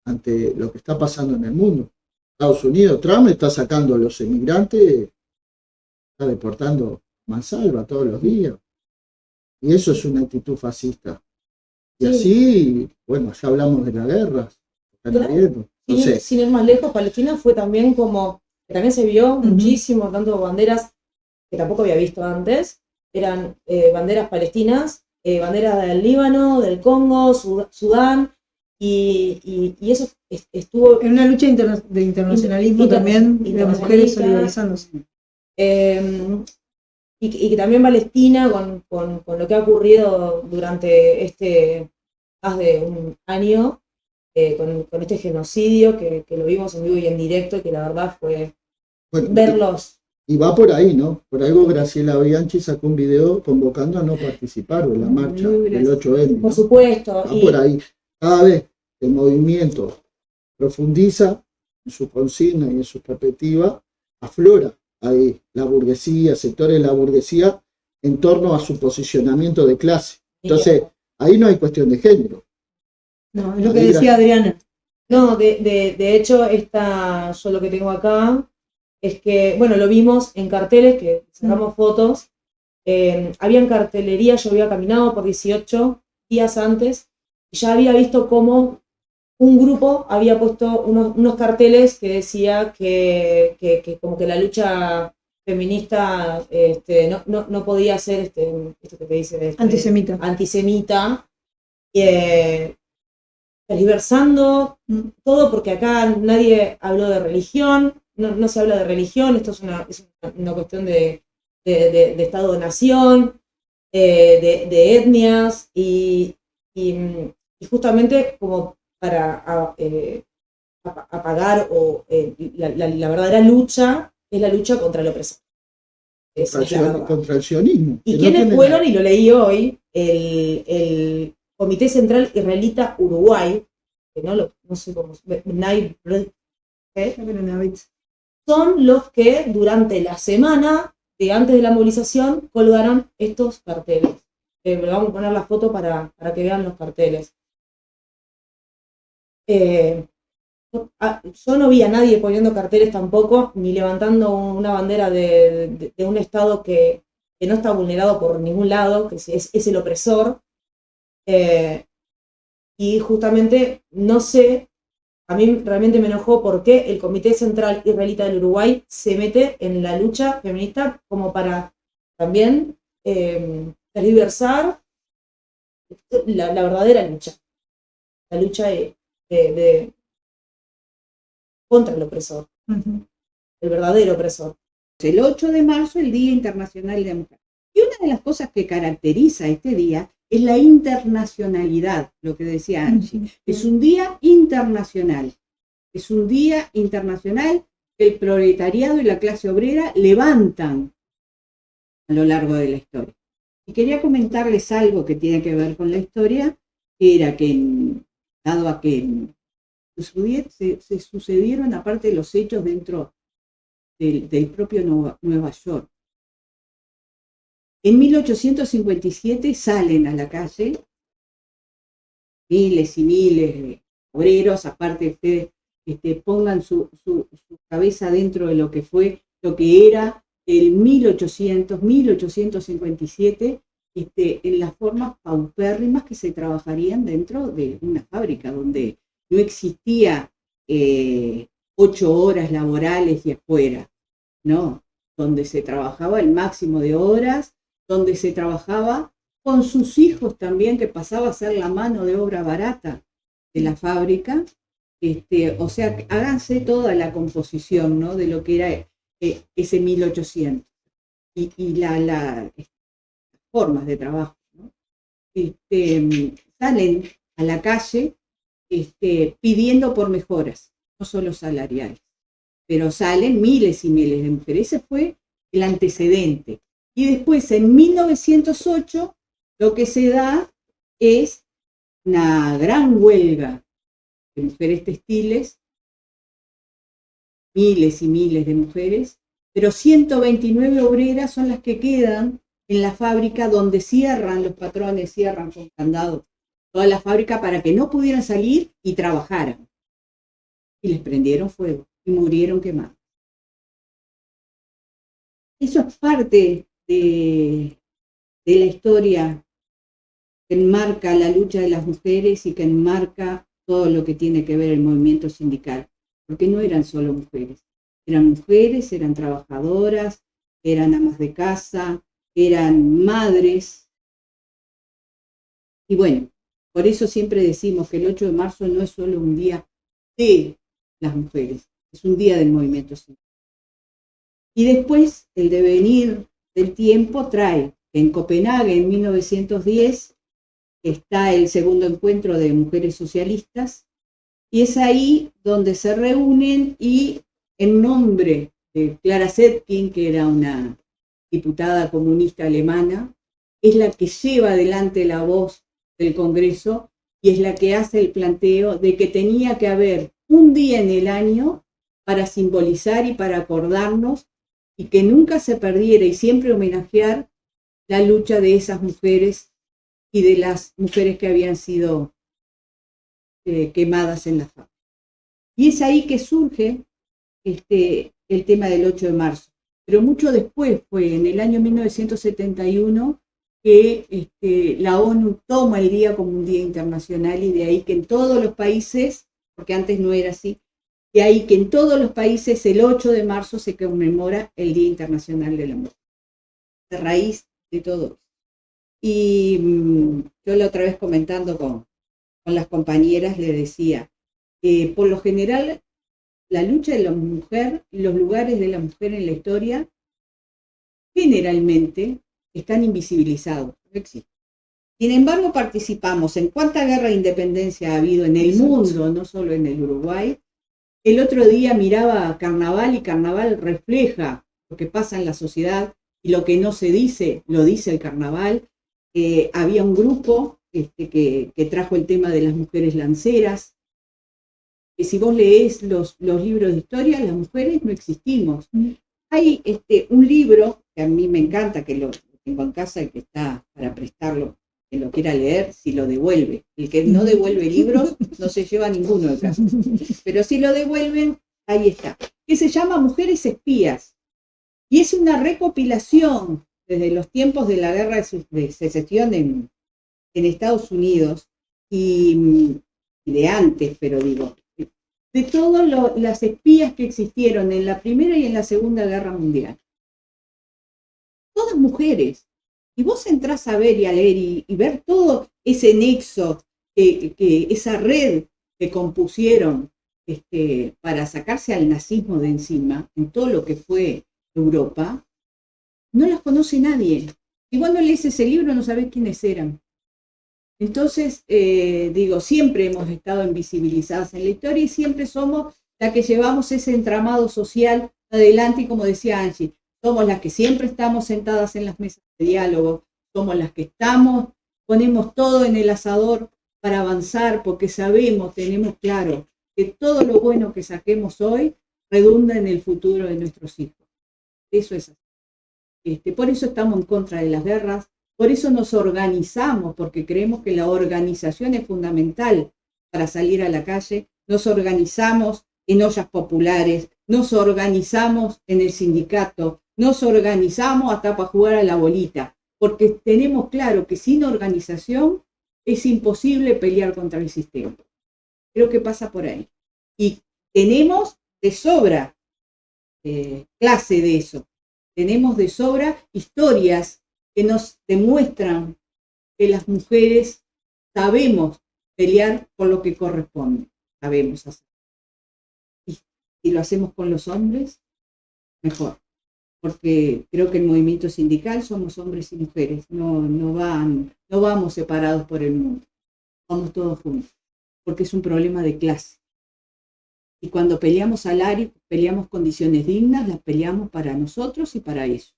ante lo que está pasando en el mundo. Estados Unidos, Trump está sacando a los emigrantes, está deportando mansalva todos los días. Y eso es una actitud fascista. Y así, bueno, ya hablamos de la guerra. Claro. Sin ir más lejos, Palestina fue también como, que también se vio muchísimo, tanto banderas que tampoco había visto antes, eran banderas palestinas, banderas del Líbano, del Congo, Sudán, y eso estuvo... En una lucha de internacionalismo también, de mujeres solidarizándose. Y que también Palestina, con lo que ha ocurrido durante más de un año, con este genocidio que lo vimos en vivo y en directo, y que la verdad fue verlos. Y va por ahí, ¿no? Por algo Graciela Bianchi sacó un video convocando a no participar en la marcha del 8M, ¿no? Por supuesto. Va por ahí. Cada vez el movimiento profundiza en su consigna y en su perspectiva, aflora ahí la burguesía, sectores de la burguesía, en torno a su posicionamiento de clase. Entonces, ahí no hay cuestión de género. No, es lo que decía Adriana. No, de hecho, yo lo que tengo acá es que, bueno, lo vimos en carteles, que sacamos fotos, había en cartelería, yo había caminado por 18 días antes, y ya había visto cómo un grupo había puesto unos carteles que decía que como que la lucha feminista no podía ser esto que te dice antisemita, tergiversando todo, porque acá nadie habló de religión, no se habla de religión, esto es una cuestión de Estado-nación, de etnias, y justamente como apagar la verdadera lucha es la lucha contra el opresor. Esa es la verdad. Contra el sionismo. ¿Y que no quiénes tiene fueron? nada. Y lo leí hoy, el Comité Central Israelita Uruguay, que no sé cómo, son los que durante la semana de antes de la movilización colgaron estos carteles. Vamos a poner la foto para que vean los carteles. Yo no vi a nadie poniendo carteles tampoco, ni levantando una bandera de un Estado que no está vulnerado por ningún lado, que es el opresor. Y justamente, no sé, a mí realmente me enojó por qué el Comité Central Israelita del Uruguay se mete en la lucha feminista como para también tergiversar la verdadera lucha. La lucha contra el opresor, el verdadero opresor. El 8 de marzo, el Día Internacional de la Mujer. Y una de las cosas que caracteriza este día es la internacionalidad, lo que decía Angie. Es un día internacional. Es un día internacional que el proletariado y la clase obrera levantan a lo largo de la historia. Y quería comentarles algo que tiene que ver con la historia, que era que, dado a que se sucedieron, aparte de los hechos dentro del propio Nueva York. En 1857 salen a la calle miles y miles de obreros, aparte de pongan su cabeza dentro de lo que fue, lo que era el 1857, en las formas paupérrimas que se trabajarían dentro de una fábrica, donde no existía 8 horas laborales y afuera, no, donde se trabajaba el máximo de horas, donde se trabajaba con sus hijos también, que pasaba a ser la mano de obra barata de la fábrica. O sea, háganse toda la composición, ¿no?, de lo que era ese 1800 y las formas de trabajo, ¿no? Salen a la calle pidiendo por mejoras, no solo salariales, pero salen miles y miles de mujeres. Ese fue el antecedente. Y después, en 1908, lo que se da es una gran huelga de mujeres textiles, miles y miles de mujeres, pero 129 obreras son las que quedan en la fábrica, donde cierran los patrones, cierran con candado toda la fábrica para que no pudieran salir y trabajaran. Y les prendieron fuego y murieron quemados. Eso es parte de la historia que enmarca la lucha de las mujeres y que enmarca todo lo que tiene que ver el movimiento sindical, porque no eran solo mujeres, eran trabajadoras, eran amas de casa, eran madres. Y bueno, por eso siempre decimos que el 8 de marzo no es solo un día de las mujeres, es un día del movimiento sindical. Y después, el devenir del tiempo trae que en Copenhague, en 1910, está el segundo encuentro de mujeres socialistas, y es ahí donde se reúnen y, en nombre de Clara Zetkin, que era una diputada comunista alemana, es la que lleva adelante la voz del Congreso y es la que hace el planteo de que tenía que haber un día en el año para simbolizar y para acordarnos y que nunca se perdiera y siempre homenajear la lucha de esas mujeres y de las mujeres que habían sido quemadas en la fábrica. Y es ahí que surge el tema del 8 de marzo. Pero mucho después, fue en el año 1971, que la ONU toma el día como un día internacional, y de ahí que en todos los países, porque antes no era así, de ahí que en todos los países el 8 de marzo se conmemora el Día Internacional de la Mujer. De raíz de todo eso. Y yo la otra vez comentando con las compañeras le decía, por lo general la lucha de la mujer y los lugares de la mujer en la historia generalmente están invisibilizados, no existen. Sin embargo, participamos en cuánta guerra de independencia ha habido en el mundo, no solo en el Uruguay. El otro día miraba Carnaval y Carnaval refleja lo que pasa en la sociedad y lo que no se dice, lo dice el Carnaval. Había un grupo que trajo el tema de las mujeres lanceras. Que si vos leés los libros de historia, las mujeres no existimos. Hay un libro que a mí me encanta, que lo tengo en casa y que está para prestarlo, que lo quiera leer, si lo devuelve. El que no devuelve libros no se lleva ninguno de casa. Pero si lo devuelven, ahí está. Que se llama Mujeres Espías. Y es una recopilación desde los tiempos de la guerra de secesión en Estados Unidos y de antes, pero digo, de todas las espías que existieron en la Primera y en la Segunda Guerra Mundial. Todas mujeres. Y vos entrás a ver y a leer y ver todo ese nexo, esa red que compusieron para sacarse al nazismo de encima, en todo lo que fue Europa, no las conoce nadie. Y cuando lees ese libro no sabés quiénes eran. Entonces, siempre hemos estado invisibilizadas en la historia y siempre somos las que llevamos ese entramado social adelante y como decía Angie, somos las que siempre estamos sentadas en las mesas de diálogo, somos las que ponemos todo en el asador para avanzar porque sabemos, tenemos claro que todo lo bueno que saquemos hoy redunda en el futuro de nuestros hijos. Eso es así. Por eso estamos en contra de las guerras, por eso nos organizamos, porque creemos que la organización es fundamental para salir a la calle. Nos organizamos en ollas populares, nos organizamos en el sindicato, nos organizamos hasta para jugar a la bolita, porque tenemos claro que sin organización es imposible pelear contra el sistema. Creo que pasa por ahí. Y tenemos de sobra clase de eso. Tenemos de sobra historias que nos demuestran que las mujeres sabemos pelear por lo que corresponde. Sabemos hacer. Y si lo hacemos con los hombres, mejor. Porque creo que el movimiento sindical somos hombres y mujeres. No vamos separados por el mundo. Vamos todos juntos. Porque es un problema de clase. Y cuando peleamos salarios, peleamos condiciones dignas, las peleamos para nosotros y para ellos.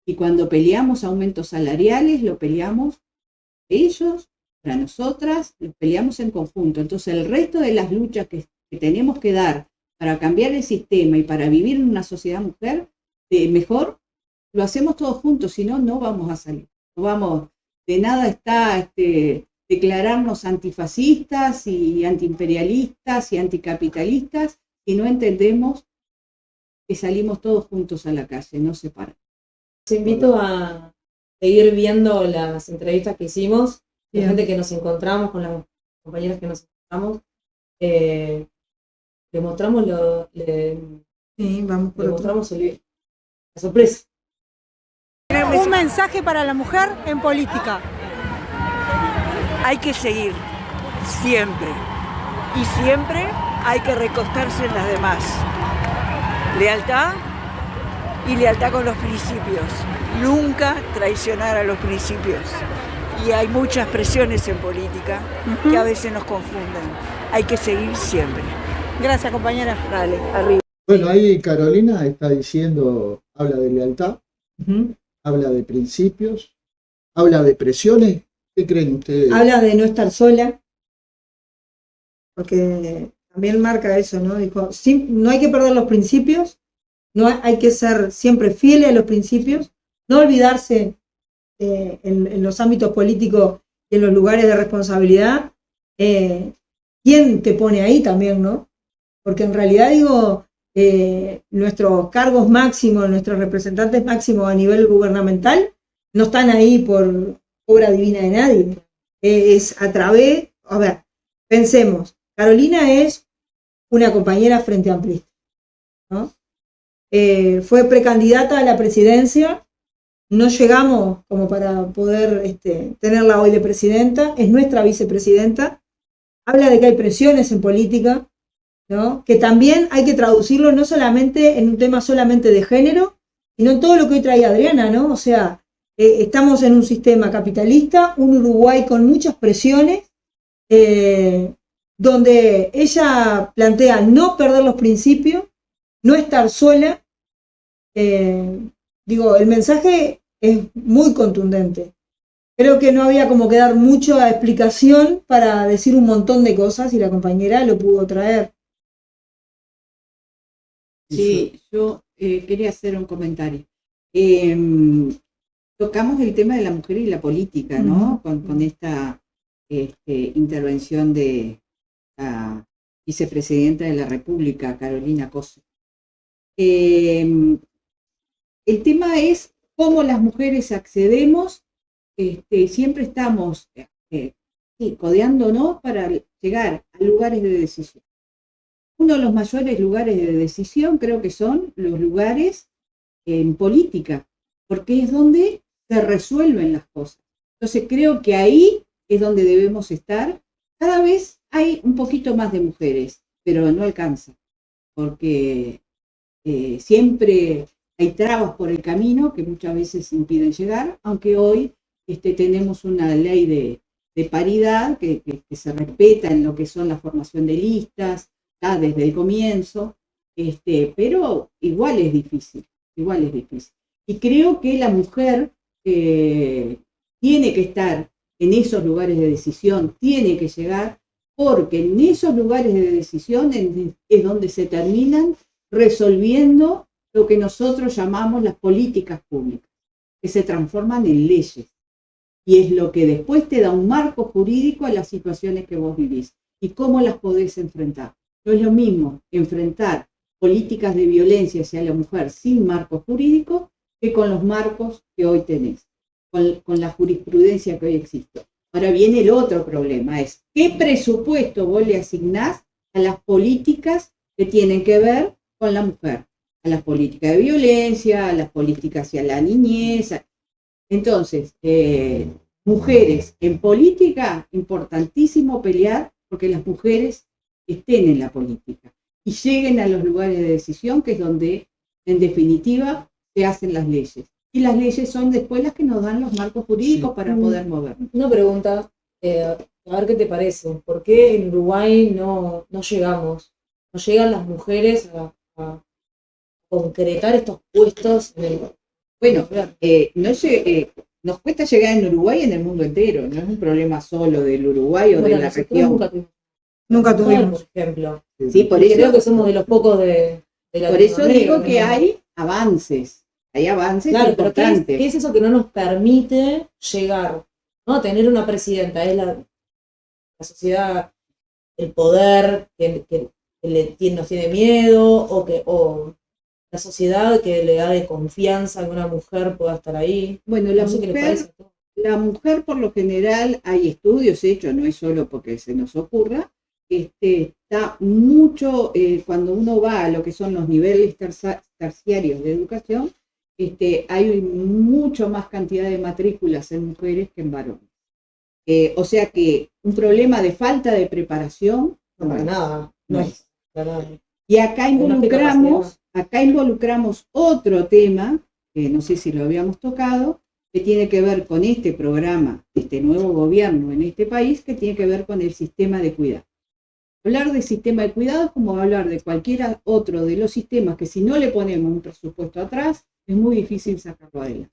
Y cuando peleamos aumentos salariales, lo peleamos ellos, para nosotras, lo peleamos en conjunto. Entonces el resto de las luchas que tenemos que dar para cambiar el sistema y para vivir en una sociedad mejor, lo hacemos todos juntos, si no, no vamos a salir. No vamos, de nada está declararnos antifascistas y antiimperialistas y anticapitalistas si no entendemos que salimos todos juntos a la calle, no separados. Los invito a seguir viendo las entrevistas que hicimos, la gente que nos encontramos, con las compañeras que nos encontramos. Le mostramos la sorpresa. Un mensaje para la mujer en política. Hay que seguir, siempre. Y siempre hay que recostarse en las demás. Lealtad y lealtad con los principios. Nunca traicionar a los principios. Y hay muchas presiones en política que a veces nos confunden. Hay que seguir siempre. Gracias, compañera. Dale, arriba. Bueno, ahí Carolina está diciendo, habla de lealtad, habla de principios, habla de presiones. ¿Qué creen ustedes? Habla de no estar sola, porque también marca eso, ¿no? Dijo, no hay que perder los principios, no hay que ser siempre fieles a los principios, no olvidarse en los ámbitos políticos y en los lugares de responsabilidad, quién te pone ahí también, ¿no? Porque en realidad nuestros cargos máximos, nuestros representantes máximos a nivel gubernamental, no están ahí por obra divina de nadie. Es a través, pensemos, Carolina es una compañera frente amplista, ¿no? Fue precandidata a la presidencia, no llegamos como para poder tenerla hoy de presidenta, es nuestra vicepresidenta, habla de que hay presiones en política, ¿no? Que también hay que traducirlo no solamente en un tema solamente de género, sino en todo lo que hoy trae Adriana, ¿no? O sea, estamos en un sistema capitalista, un Uruguay con muchas presiones, donde ella plantea no perder los principios, no estar sola. El mensaje es muy contundente. Creo que no había como que dar mucha explicación para decir un montón de cosas y la compañera lo pudo traer. Sí, yo quería hacer un comentario. Tocamos el tema de la mujer y la política, ¿no? Con esta intervención de la vicepresidenta de la República, Carolina Cose. El tema es cómo las mujeres accedemos, siempre estamos codeándonos para llegar a lugares de decisión. Uno de los mayores lugares de decisión creo que son los lugares en política, porque es donde se resuelven las cosas. Entonces creo que ahí es donde debemos estar. Cada vez hay un poquito más de mujeres, pero no alcanza, porque siempre hay trabas por el camino que muchas veces impiden llegar, aunque hoy tenemos una ley de paridad que se respeta en lo que son la formación de listas, desde el comienzo, pero igual es difícil. Y creo que la mujer tiene que estar en esos lugares de decisión, tiene que llegar, porque en esos lugares de decisión es donde se terminan resolviendo lo que nosotros llamamos las políticas públicas, que se transforman en leyes. Y es lo que después te da un marco jurídico a las situaciones que vos vivís y cómo las podés enfrentar. No es lo mismo enfrentar políticas de violencia hacia la mujer sin marco jurídico que con los marcos que hoy tenés, con la jurisprudencia que hoy existe. Ahora viene el otro problema, es ¿qué presupuesto vos le asignás a las políticas que tienen que ver con la mujer? A las políticas de violencia, a las políticas hacia la niñez. Entonces, mujeres en política, importantísimo pelear porque las mujeres estén en la política y lleguen a los lugares de decisión, que es donde, en definitiva, se hacen las leyes. Y las leyes son después las que nos dan los marcos jurídicos para poder movernos. Una pregunta, a ver qué te parece. ¿Por qué en Uruguay no llegamos? ¿No llegan las mujeres a concretar estos puestos en el... Bueno, nos cuesta llegar en Uruguay y en el mundo entero. No es un problema solo del Uruguay o de la región. Nunca tuvimos. Por ejemplo. Sí, por eso, creo que somos de los pocos de la... Por eso digo que hay avances. Hay avances importantes. Pero ¿qué es eso que no nos permite llegar, ¿no? A tener una presidenta? Es la sociedad, el poder que nos tiene miedo, o la sociedad que le da de confianza que una mujer pueda estar ahí. Bueno, la mujer por lo general, hay estudios hechos, no es solo porque se nos ocurra, está mucho, cuando uno va a lo que son los niveles terciarios de educación, hay mucho más cantidad de matrículas en mujeres que en varones. O sea que un problema de falta de preparación no es nada. No es nada. Y acá involucramos otro tema, que no sé si lo habíamos tocado, que tiene que ver con este programa, este nuevo gobierno en este país, que tiene que ver con el sistema de cuidado. Hablar de sistema de cuidado es como hablar de cualquier otro de los sistemas que si no le ponemos un presupuesto atrás, es muy difícil sacarlo adelante.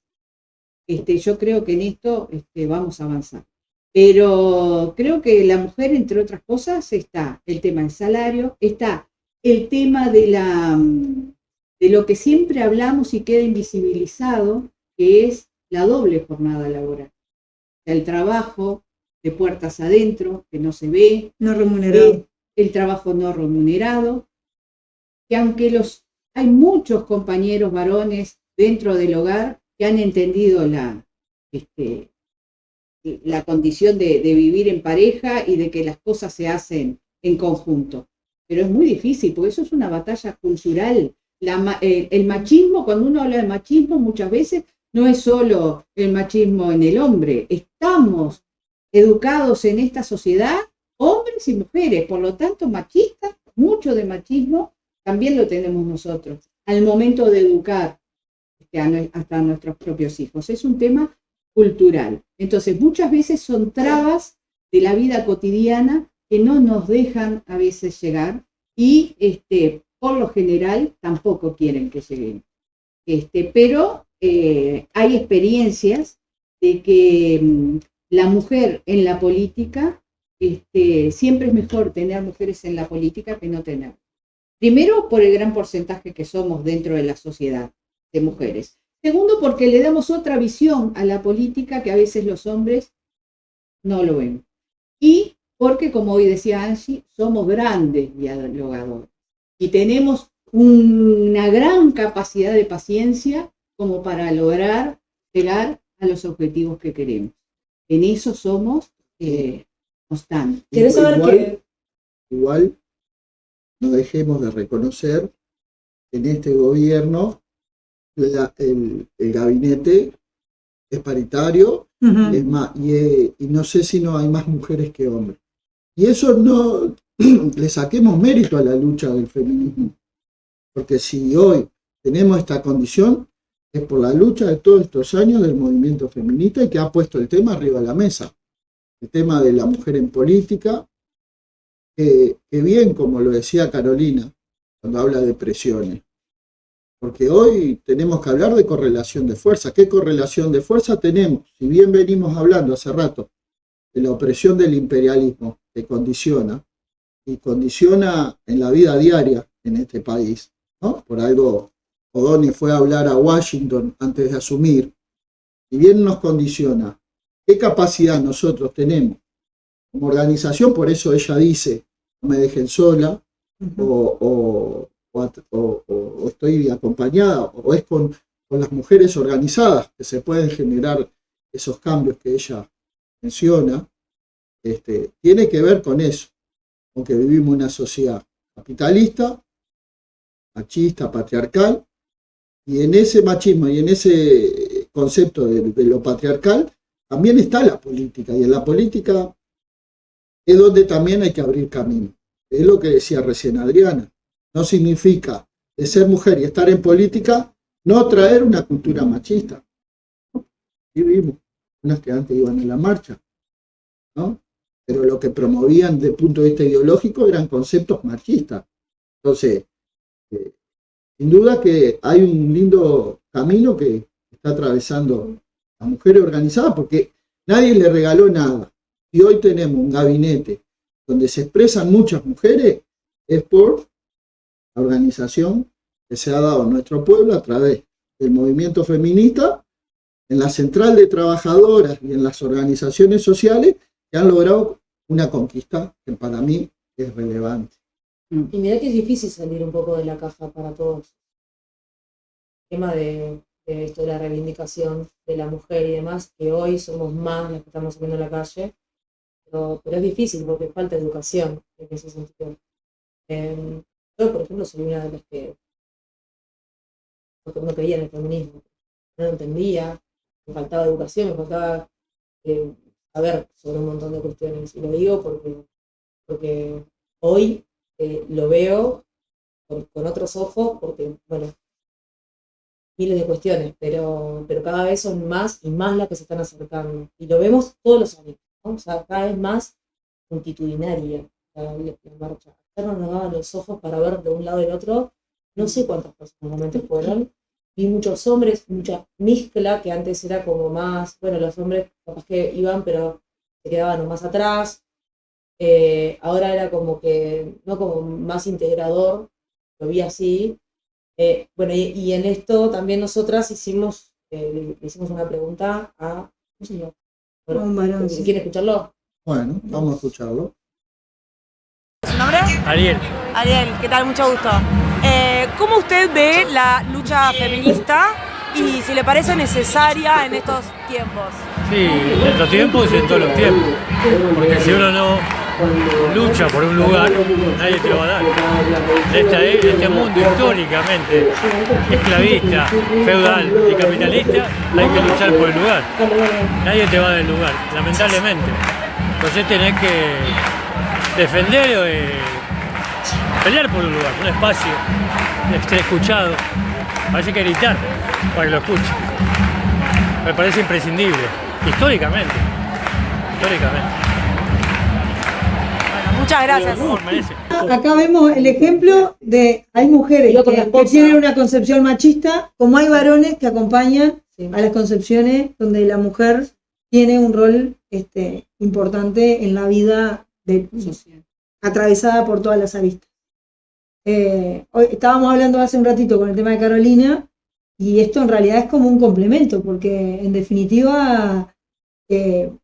Yo creo que en esto vamos a avanzar. Pero creo que la mujer, entre otras cosas, está el tema del salario, está el tema de lo que siempre hablamos y queda invisibilizado, que es la doble jornada laboral. El trabajo de puertas adentro, que no se ve. No remunerado. El trabajo no remunerado. Que aunque hay muchos compañeros varones dentro del hogar que han entendido la condición de vivir en pareja y de que las cosas se en conjunto. Pero es muy difícil, porque eso es una batalla cultural. El machismo, cuando uno habla de machismo, muchas veces no es solo el machismo en el hombre. Estamos educados en esta sociedad, hombres y mujeres, por lo tanto, machistas, mucho de machismo también lo tenemos nosotros. Al momento de educar hasta nuestros propios hijos. Es un tema cultural. Entonces, muchas veces son trabas de la vida cotidiana que no nos dejan a veces llegar y por lo general tampoco quieren que lleguemos. Pero hay experiencias de que la mujer en la política, siempre es mejor tener mujeres en la política que no tener. Primero, por el gran porcentaje que somos dentro de la sociedad de mujeres. Segundo, porque le damos otra visión a la política que a veces los hombres no lo ven. Y porque, como hoy decía Angie, somos grandes dialogadores y tenemos una gran capacidad de paciencia como para lograr llegar a los objetivos que queremos. En eso somos constantes. ¿Querés saber qué? Igual no dejemos de reconocer que en este gobierno el gabinete es paritario, es más, y no sé si no hay más mujeres que hombres. Y eso no le saquemos mérito a la lucha del feminismo. Porque si hoy tenemos esta condición, es por la lucha de todos estos años del movimiento feminista y que ha puesto el tema arriba de la mesa. El tema de la mujer en política, que bien, como lo decía Carolina, cuando habla de presiones. Porque hoy tenemos que hablar de correlación de fuerza. ¿Qué correlación de fuerza tenemos? Si bien venimos hablando hace rato de la opresión del imperialismo que condiciona, y condiciona en la vida diaria en este país, ¿no? Por algo O'Donnell fue a hablar a Washington antes de asumir, y bien nos condiciona. ¿Qué capacidad nosotros tenemos como organización? Por eso ella dice, no me dejen sola, o estoy acompañada, o es con las mujeres organizadas que se pueden generar esos cambios que ella menciona. Tiene que ver con eso, con que vivimos una sociedad capitalista, machista, patriarcal, y en ese machismo y en ese concepto de lo patriarcal también está la política, y en la política es donde también hay que abrir camino. Es lo que decía recién Adriana. No significa de ser mujer y estar en política no traer una cultura machista. Y vimos unas que antes iban en la marcha, ¿no? Pero lo que promovían desde el punto de vista ideológico eran conceptos machistas. Entonces, sin duda que hay un lindo camino que está atravesando la mujer organizada, porque nadie le regaló nada. Y hoy tenemos un gabinete donde se expresan muchas mujeres, es por la organización que se ha dado a nuestro pueblo a través del movimiento feminista, en la central de trabajadoras y en las organizaciones sociales que han logrado una conquista que para mí es relevante. Y mirá que es difícil salir un poco de la caja para todos. El tema de esto de la reivindicación de la mujer y demás, que hoy somos más las que estamos saliendo a la calle, pero es difícil porque falta educación en ese sentido. Yo, por ejemplo, soy una de las que no creía en el feminismo, no lo entendía, me faltaba educación, me faltaba saber sobre un montón de cuestiones, y lo digo porque hoy lo veo con otros ojos, porque, bueno, miles de cuestiones, pero cada vez son más y más las que se están acercando, y lo vemos todos los años, ¿no? O sea, cada vez más multitudinaria la marcha. Ya no nos daban los ojos para ver de un lado y del otro, no sé cuántas personas realmente fueron. Vi muchos hombres, mucha mezcla, que antes era como más, bueno, los hombres capaz que iban, pero se quedaban más atrás. Ahora era como que, no como más integrador, lo vi así. Bueno, y en esto también nosotras hicimos, le hicimos una pregunta a un señor. Bueno, Un varón, si sí. quiere escucharlo. Bueno, vamos a escucharlo. ¿Su nombre? Ariel. Ariel, ¿qué tal? Mucho gusto. ¿Cómo usted ve la lucha feminista y si le parece necesaria en estos tiempos? Sí, en estos tiempos y en todos los tiempos. Porque si uno no lucha por un lugar, nadie te lo va a dar. Este mundo históricamente esclavista, feudal y capitalista, hay que luchar por el lugar. Nadie te va a dar el lugar, lamentablemente. Entonces tenés que defender, pelear por un lugar, un espacio, ser escuchado. A veces hay que gritar para que lo escuchen. Me parece imprescindible, históricamente. Muchas gracias. Por favor, merece. Acá vemos el ejemplo de, hay mujeres que tienen una concepción machista, como hay varones que acompañan a las concepciones donde la mujer tiene un rol importante en la vida social, atravesada por todas las aristas. Hoy estábamos hablando hace un ratito con el tema de Carolina, y esto en realidad es como un complemento, porque en definitiva, yo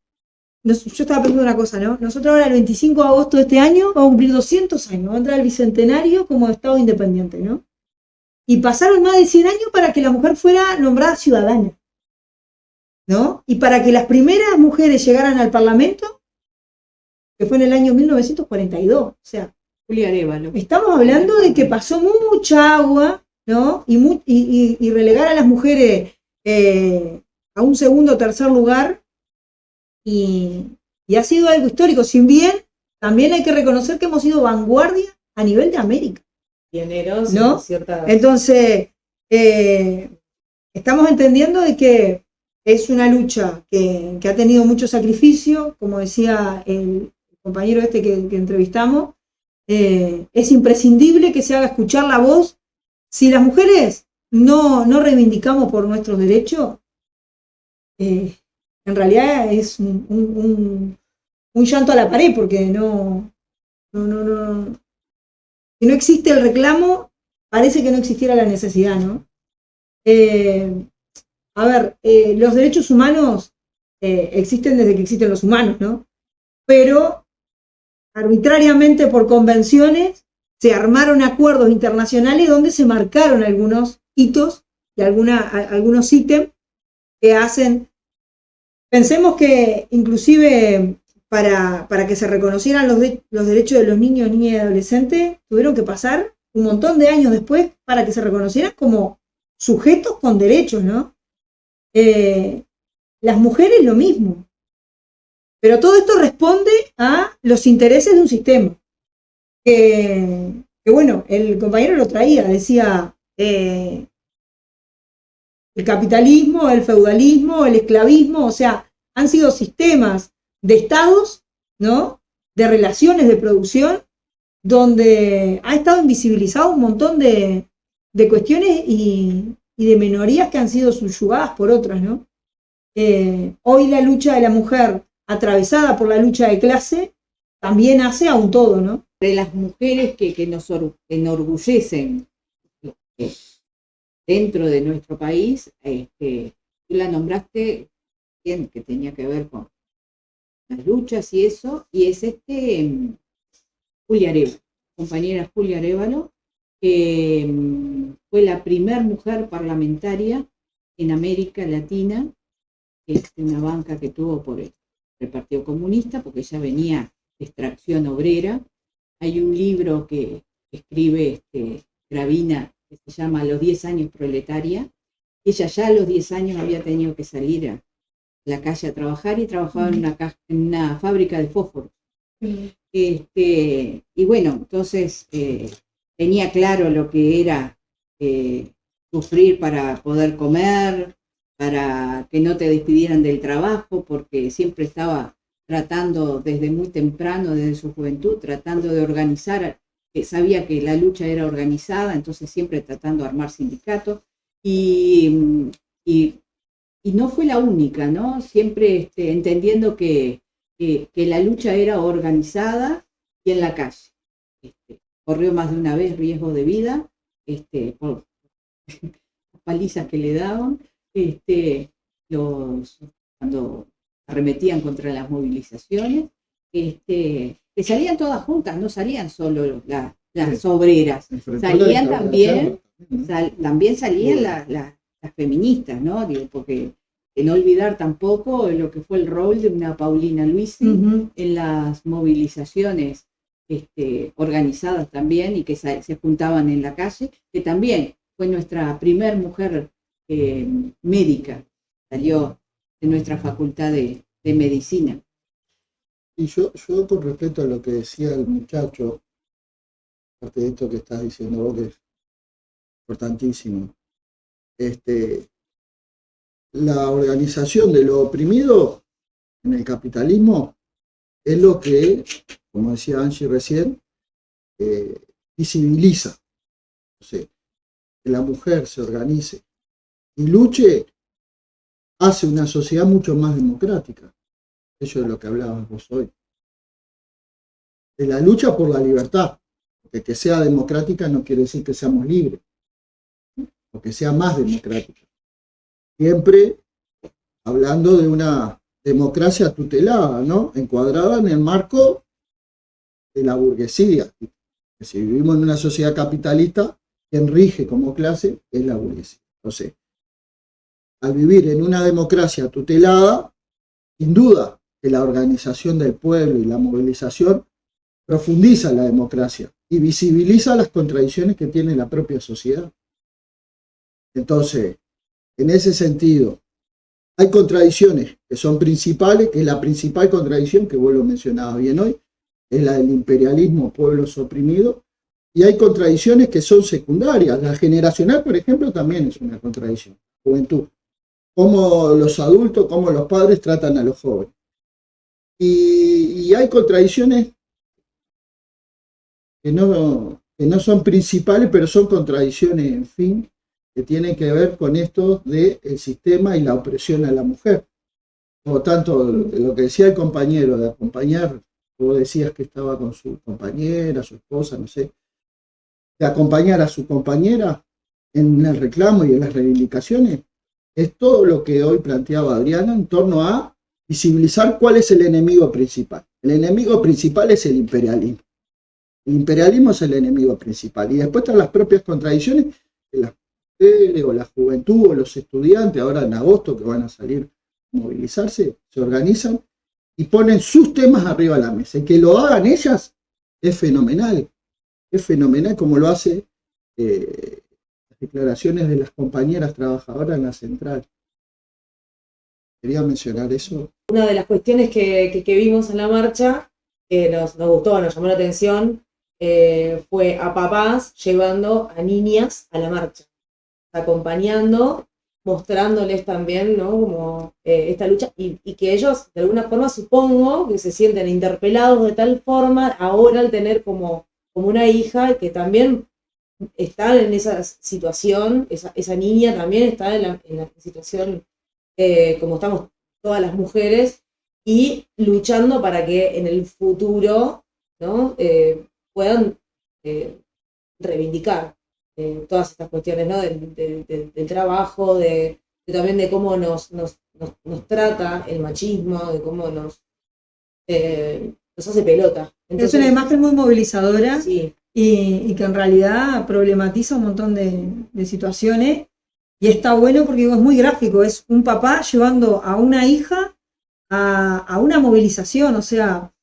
estaba pensando una cosa, ¿no? Nosotros ahora el 25 de agosto de este año vamos a cumplir 200 años, va a entrar el bicentenario como Estado independiente, ¿no? Y pasaron más de 100 años para que la mujer fuera nombrada ciudadana, ¿no? Y para que las primeras mujeres llegaran al Parlamento, que fue en el año 1942, o sea, Julia Arévalo. Estamos hablando de que pasó mucha agua, ¿no? Y relegar a las mujeres a un segundo o tercer lugar, y ha sido algo histórico. Sin bien, también hay que reconocer que hemos sido vanguardia a nivel de América. Pioneros, ¿no? Cierta... Entonces, estamos entendiendo de que es una lucha que ha tenido mucho sacrificio, como decía el compañero que entrevistamos. Es imprescindible que se haga escuchar la voz. Si las mujeres no reivindicamos por nuestros derechos, en realidad es un llanto a la pared, porque si no existe el reclamo, parece que no existiera la necesidad, ¿no? Los derechos humanos existen desde que existen los humanos, ¿no? Pero arbitrariamente por convenciones se armaron acuerdos internacionales donde se marcaron algunos hitos y algunos ítems que hacen. Pensemos que inclusive para que se reconocieran los derechos de los niños, niñas y adolescentes, tuvieron que pasar un montón de años después para que se reconocieran como sujetos con derechos, ¿no? Las mujeres lo mismo. Pero todo esto responde a los intereses de un sistema. Que bueno, el compañero lo traía, decía el capitalismo, el feudalismo, el esclavismo, o sea, han sido sistemas de estados, ¿no? De relaciones de producción, donde ha estado invisibilizado un montón de cuestiones y de minorías que han sido subyugadas por otras, ¿no? Hoy la lucha de la mujer, atravesada por la lucha de clase, también hace a un todo, ¿no? De las mujeres que nos enorgullecen dentro de nuestro país, tú la nombraste bien, que tenía que ver con las luchas y eso, y es Julia Arévalo, compañera Julia Arévalo, que fue la primer mujer parlamentaria en América Latina, una banca que tuvo por el Partido Comunista, porque ella venía de extracción obrera. Hay un libro que escribe Gravina, que se llama Los 10 años proletaria. Ella ya a los 10 años había tenido que salir a la calle a trabajar, y trabajaba en una fábrica de fósforos. Y bueno, entonces tenía claro lo que era sufrir para poder comer, para que no te despidieran del trabajo, porque siempre estaba tratando desde muy temprano, desde su juventud, tratando de organizar, sabía que la lucha era organizada, entonces siempre tratando de armar sindicatos, y no fue la única, ¿no? Siempre entendiendo que la lucha era organizada y en la calle. Corrió más de una vez riesgo de vida, por las palizas que le daban, cuando arremetían contra las movilizaciones, que salían todas juntas, no salían solo las obreras, salían también salían las feministas, ¿no? Digo, porque no olvidar tampoco lo que fue el rol de una Paulina Luisi en las movilizaciones organizadas también, y que se juntaban en la calle, que también fue nuestra primer mujer médica, salió de nuestra facultad de medicina. Y yo con respecto a lo que decía el muchacho, aparte de esto que estás diciendo vos, que es importantísimo, La organización de lo oprimido en el capitalismo es lo que, como decía Angie recién, visibiliza. O sea, que la mujer se organice y luche, hace una sociedad mucho más democrática. Eso es lo que hablabas vos hoy. De la lucha por la libertad. Porque que sea democrática no quiere decir que seamos libres, o que sea más democrática. Siempre hablando de una democracia tutelada, ¿no? Encuadrada en el marco de la burguesía. Que si vivimos en una sociedad capitalista, quien rige como clase es la burguesía. Entonces, al vivir en una democracia tutelada, sin duda que la organización del pueblo y la movilización profundiza la democracia y visibiliza las contradicciones que tiene la propia sociedad. Entonces, en ese sentido, hay contradicciones que son principales, que es la principal contradicción, que vos lo mencionabas bien hoy, es la del imperialismo, pueblos oprimidos, y hay contradicciones que son secundarias. La generacional, por ejemplo, también es una contradicción. Juventud. Cómo los adultos, cómo los padres tratan a los jóvenes. Y hay contradicciones que no son principales, pero son contradicciones, en fin, que tienen que ver con esto del sistema y la opresión a la mujer. Por lo tanto, lo que decía el compañero, de acompañar, vos decías que estaba con su compañera, su esposa, no sé, de acompañar a su compañera en el reclamo y en las reivindicaciones, es todo lo que hoy planteaba Adriana en torno a visibilizar cuál es el enemigo principal. El enemigo principal es el imperialismo. El imperialismo es el enemigo principal. Y después están las propias contradicciones de las mujeres o la juventud o los estudiantes, ahora en agosto que van a salir a movilizarse, se organizan y ponen sus temas arriba de la mesa. Y que lo hagan ellas es fenomenal. Es fenomenal como lo hace las declaraciones de las compañeras trabajadoras en la central. Quería mencionar eso. Una de las cuestiones que vimos en la marcha, que nos gustó, nos llamó la atención, fue a papás llevando a niñas a la marcha, acompañando, mostrándoles también, ¿no? Como esta lucha, y que ellos de alguna forma supongo que se sienten interpelados de tal forma ahora al tener como una hija que también está en esa situación, esa niña también está en la situación como estamos todas las mujeres, y luchando para que en el futuro, ¿no? Puedan reivindicar todas estas cuestiones, ¿no? del trabajo, también de cómo nos trata el machismo, de cómo nos hace pelota. Entonces, es una imagen muy movilizadora, sí. y que en realidad problematiza un montón de situaciones, y está bueno porque es muy gráfico, es un papá llevando a una hija a una movilización, o sea,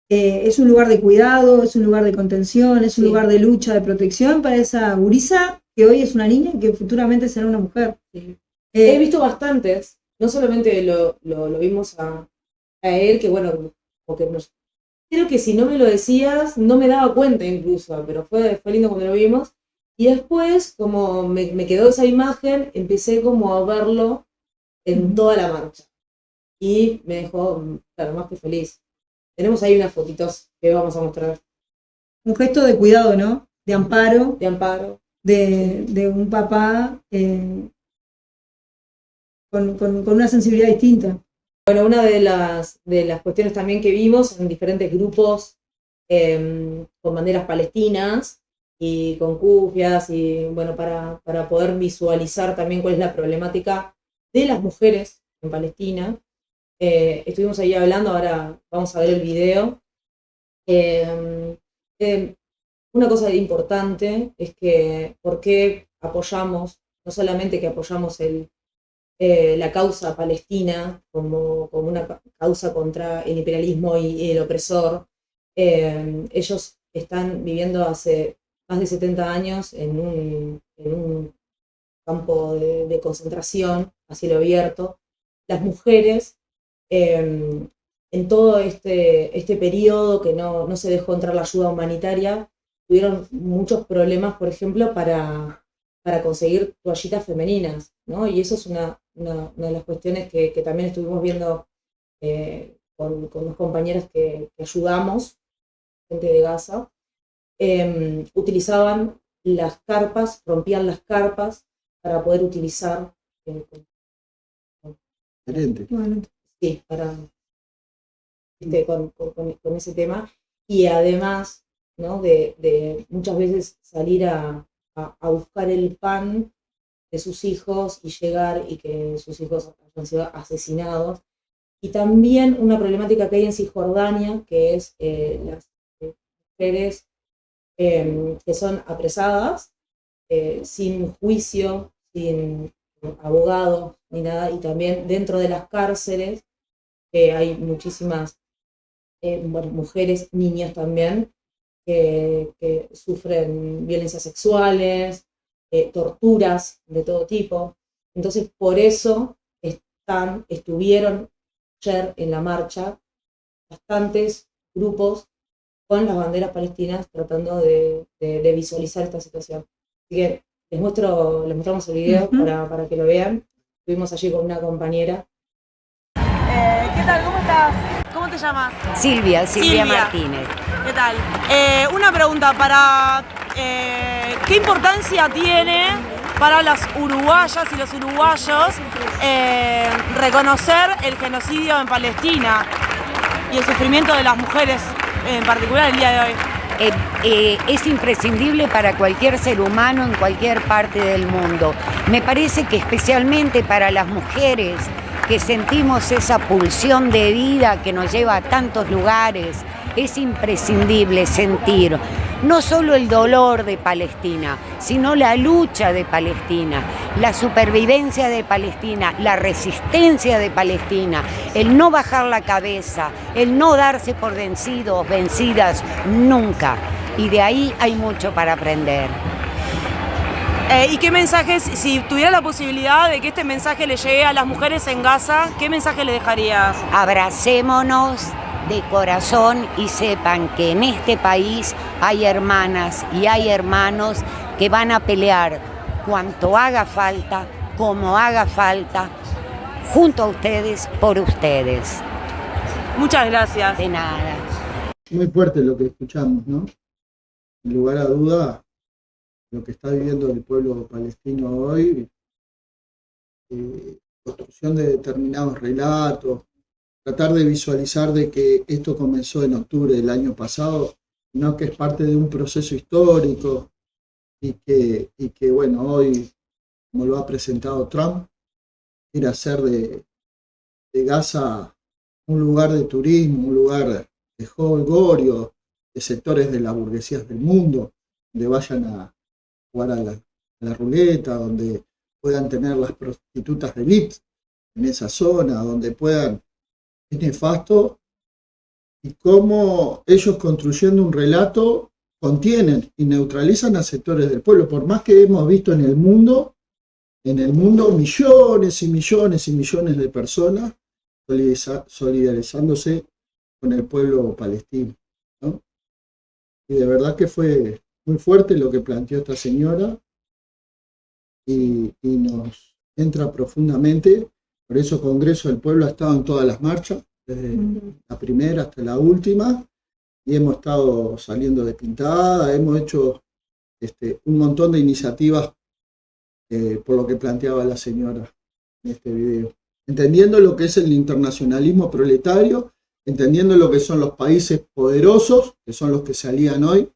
es un lugar de cuidado, es un lugar de contención, es un lugar de lucha, de protección para esa gurisa que hoy es una niña y que futuramente será una mujer. Sí. He visto bastantes, no solamente lo vimos a él, que bueno, porque creo que si no me lo decías, no me daba cuenta incluso, pero fue lindo cuando lo vimos. Y después, como me quedó esa imagen, empecé como a verlo en toda la marcha. Y me dejó, claro, más que feliz. Tenemos ahí unas fotitos que vamos a mostrar. Un gesto de cuidado, ¿no? De amparo. De amparo. De un papá con una sensibilidad distinta. Bueno, una de las cuestiones también que vimos en diferentes grupos con banderas palestinas y con cufias, y bueno, para poder visualizar también cuál es la problemática de las mujeres en Palestina. Estuvimos ahí hablando, ahora vamos a ver el video. Una cosa importante es que por qué apoyamos, no solamente que apoyamos la causa palestina como una causa contra el imperialismo y el opresor. Ellos están viviendo hace más de 70 años en un campo de concentración a cielo abierto. Las mujeres, en todo este periodo que no se dejó entrar la ayuda humanitaria, tuvieron muchos problemas, por ejemplo, para para conseguir toallitas femeninas, ¿no? Y eso es una de las cuestiones que también estuvimos viendo con los compañeros que ayudamos, gente de Gaza. Utilizaban las carpas, rompían las carpas para poder utilizar sí, para con ese tema, y además, ¿no? de muchas veces salir a buscar el pan de sus hijos y llegar y que sus hijos hayan sido asesinados. Y también una problemática que hay en Cisjordania, que es las mujeres que son apresadas sin juicio, sin abogado ni nada, y también dentro de las cárceles hay muchísimas mujeres, niñas también, que sufren violencias sexuales, torturas de todo tipo. Entonces, por eso estuvieron ayer en la marcha bastantes grupos con las banderas palestinas tratando de visualizar esta situación. Así que les mostramos el video para que lo vean. Estuvimos allí con una compañera. ¿Qué tal? ¿Cómo estás? ¿Cómo te llamas? Silvia Martínez. ¿Qué tal? Una pregunta para ¿qué importancia tiene para las uruguayas y los uruguayos reconocer el genocidio en Palestina y el sufrimiento de las mujeres, en particular el día de hoy? Es imprescindible para cualquier ser humano en cualquier parte del mundo. Me parece que especialmente para las mujeres que sentimos esa pulsión de vida que nos lleva a tantos lugares, es imprescindible sentir no solo el dolor de Palestina, sino la lucha de Palestina, la supervivencia de Palestina, la resistencia de Palestina, el no bajar la cabeza, el no darse por vencidos, vencidas nunca. Y de ahí hay mucho para aprender. ¿Y qué mensajes, si tuviera la posibilidad de que este mensaje le llegue a las mujeres en Gaza, qué mensaje le dejarías? Abracémonos de corazón y sepan que en este país hay hermanas y hay hermanos que van a pelear cuanto haga falta, como haga falta, junto a ustedes, por ustedes. Muchas gracias. De nada. Muy fuerte lo que escuchamos, ¿no? Sin lugar a duda, lo que está viviendo el pueblo palestino hoy, construcción de determinados relatos, tratar de visualizar de que esto comenzó en octubre del año pasado, sino que es parte de un proceso histórico y que bueno, hoy, como lo ha presentado Trump, quiere hacer de Gaza un lugar de turismo, un lugar de jolgorio, de sectores de las burguesías del mundo, donde vayan a jugar a la ruleta, donde puedan tener las prostitutas de élite en esa zona, donde puedan. Es nefasto, y cómo ellos, construyendo un relato, contienen y neutralizan a sectores del pueblo, por más que hemos visto en el mundo millones y millones y millones de personas solidarizándose con el pueblo palestino, ¿no? Y de verdad que fue muy fuerte lo que planteó esta señora y nos entra profundamente. Por eso Congreso del Pueblo ha estado en todas las marchas, desde la primera hasta la última, y hemos estado saliendo de pintada, hemos hecho un montón de iniciativas por lo que planteaba la señora en este video. Entendiendo lo que es el internacionalismo proletario, entendiendo lo que son los países poderosos, que son los que se alían hoy,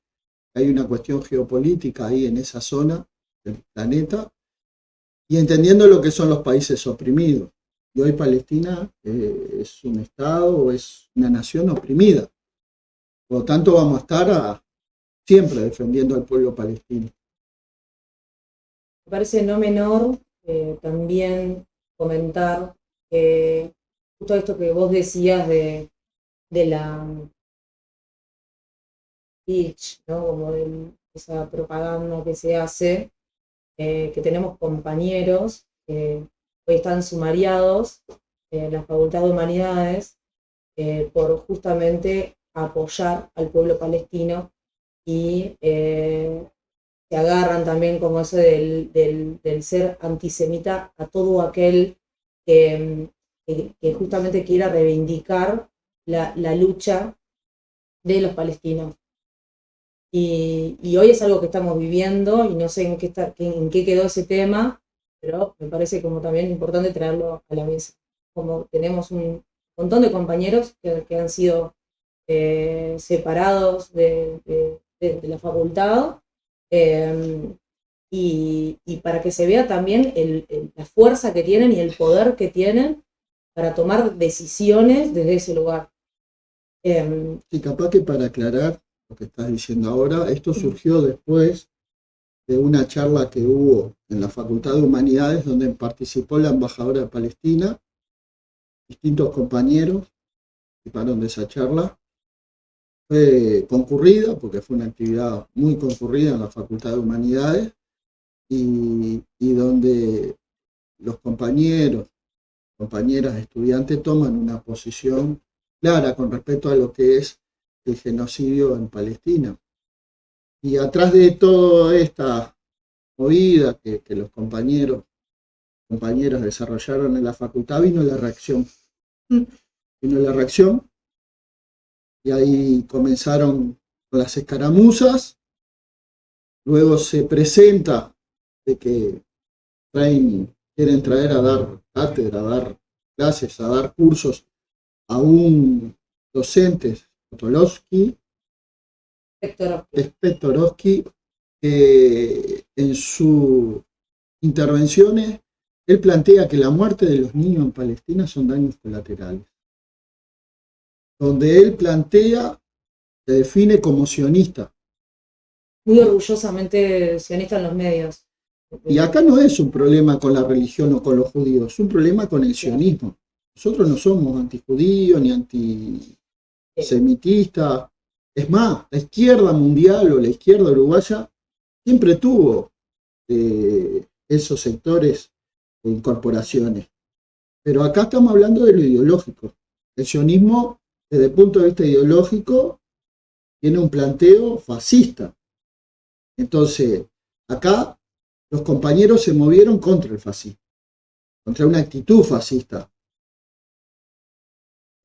hay una cuestión geopolítica ahí en esa zona del planeta, y entendiendo lo que son los países oprimidos. Y hoy Palestina es un estado, es una nación oprimida. Por lo tanto, vamos a estar siempre defendiendo al pueblo palestino. Me parece no menor también comentar justo esto que vos decías de la pitch, ¿no? Como de esa propaganda que se hace, que tenemos compañeros que hoy están sumariados en la Facultad de Humanidades por justamente apoyar al pueblo palestino y se agarran también como eso del ser antisemita a todo aquel que justamente quiera reivindicar la lucha de los palestinos. Y hoy es algo que estamos viviendo y no sé en qué quedó ese tema, pero me parece como también importante traerlo a la mesa. Como tenemos un montón de compañeros que han sido separados de la facultad, y para que se vea también la fuerza que tienen y el poder que tienen para tomar decisiones desde ese lugar. Sí, capaz que para aclarar lo que estás diciendo ahora, esto surgió después de una charla que hubo en la Facultad de Humanidades donde participó la embajadora de Palestina, distintos compañeros participaron de esa charla. Fue concurrida, porque fue una actividad muy concurrida en la Facultad de Humanidades, y donde los compañeras, estudiantes toman una posición clara con respecto a lo que es el genocidio en Palestina. Y atrás de toda esta movida que los compañeras desarrollaron en la facultad vino la reacción. Y ahí comenzaron con las escaramuzas. Luego se presenta de que quieren traer a dar cátedra, a dar clases, a dar cursos a un docente, Spektorovsky, que en sus intervenciones él plantea que la muerte de los niños en Palestina son daños colaterales. Donde él plantea, se define como sionista. Muy orgullosamente sionista en los medios. Y acá no es un problema con la religión o con los judíos, es un problema con el sionismo. Nosotros no somos antijudíos ni antisemitistas. Es más, la izquierda mundial o la izquierda uruguaya siempre tuvo esos sectores o incorporaciones. Pero acá estamos hablando de lo ideológico. El sionismo, desde el punto de vista ideológico, tiene un planteo fascista. Entonces, acá los compañeros se movieron contra el fascismo, contra una actitud fascista.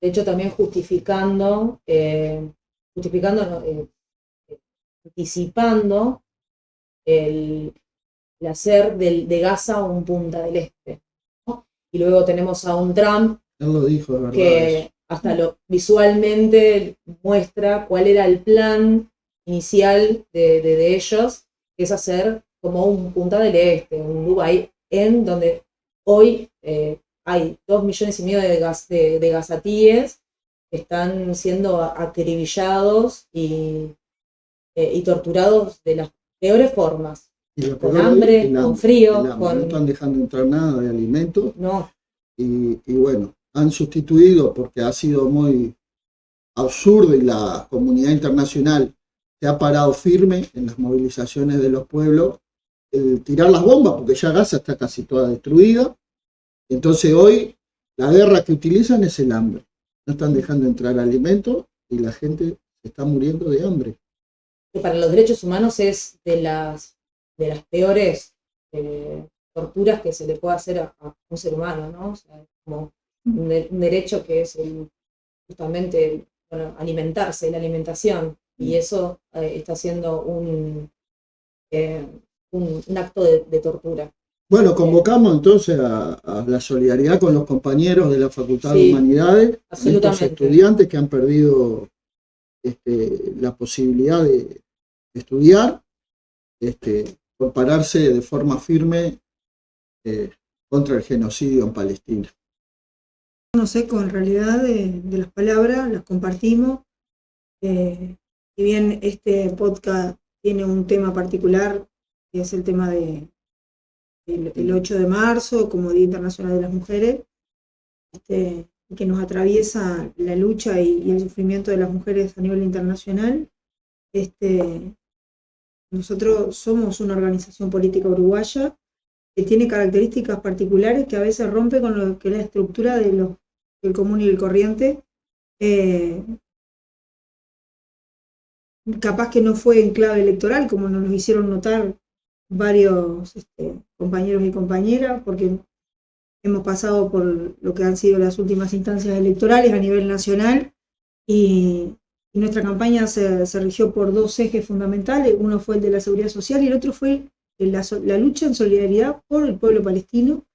De hecho, también anticipando el hacer de Gaza un Punta del Este, ¿no? Y luego tenemos a un Trump Él lo dijo, de verdad, que hasta visualmente muestra cuál era el plan inicial de ellos, que es hacer como un Punta del Este, un Dubái, en donde hoy hay 2,5 millones de gazatíes que están siendo acribillados y torturados de las peores formas, con hambre, con frío. No están dejando entrar nada de alimentos. No. Y bueno, han sustituido, porque ha sido muy absurdo y la comunidad internacional se ha parado firme en las movilizaciones de los pueblos, el tirar las bombas, porque ya Gaza está casi toda destruida. Entonces hoy la guerra que utilizan es el hambre. No están dejando entrar alimentos y la gente se está muriendo de hambre. Que para los derechos humanos es de las peores torturas que se le puede hacer a un ser humano, ¿no? O sea, como un derecho que es justamente alimentarse, la alimentación, y eso está siendo un acto de tortura. Bueno, convocamos entonces a la solidaridad con los compañeros de la Facultad de Humanidades, a estos estudiantes que han perdido la posibilidad de estudiar, por pararse de forma firme contra el genocidio en Palestina. No sé, en realidad de las palabras las compartimos. Si bien este podcast tiene un tema particular, que es el tema del 8 de marzo como Día Internacional de las Mujeres, que nos atraviesa la lucha y el sufrimiento de las mujeres a nivel internacional, nosotros somos una organización política uruguaya que tiene características particulares que a veces rompe con lo que es la estructura del común y el corriente. capaz que no fue en clave electoral, como nos lo hicieron notar varios compañeros y compañeras, porque hemos pasado por lo que han sido las últimas instancias electorales a nivel nacional y nuestra campaña se rigió por dos ejes fundamentales. Uno fue el de la seguridad social y el otro fue la lucha en solidaridad por el pueblo palestino.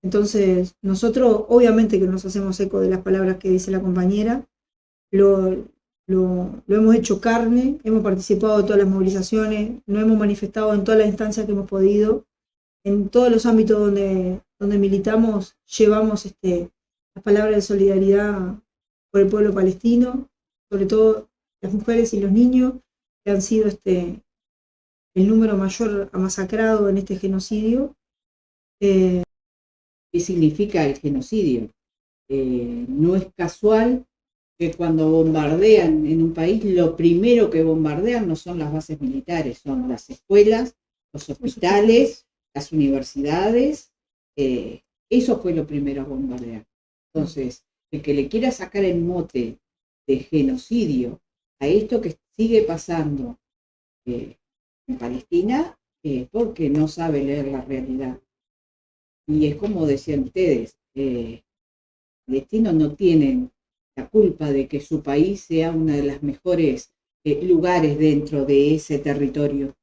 Entonces, nosotros obviamente que nos hacemos eco de las palabras que dice la compañera, lo hemos hecho carne, hemos participado de todas las movilizaciones, nos hemos manifestado en todas las instancias que hemos podido, en todos los ámbitos donde militamos, llevamos las palabras de solidaridad por el pueblo palestino, sobre todo las mujeres y los niños, que han sido el número mayor masacrado en este genocidio. ¿Qué significa el genocidio? No es casual que cuando bombardean en un país, lo primero que bombardean no son las bases militares, son las escuelas, los hospitales, las universidades. Eso fue lo primero a bombardear. Entonces, el que le quiera sacar el mote de genocidio a esto que sigue pasando en Palestina, porque no sabe leer la realidad. Y es como decían ustedes, palestinos no tienen la culpa de que su país sea uno de los mejores lugares dentro de ese territorio,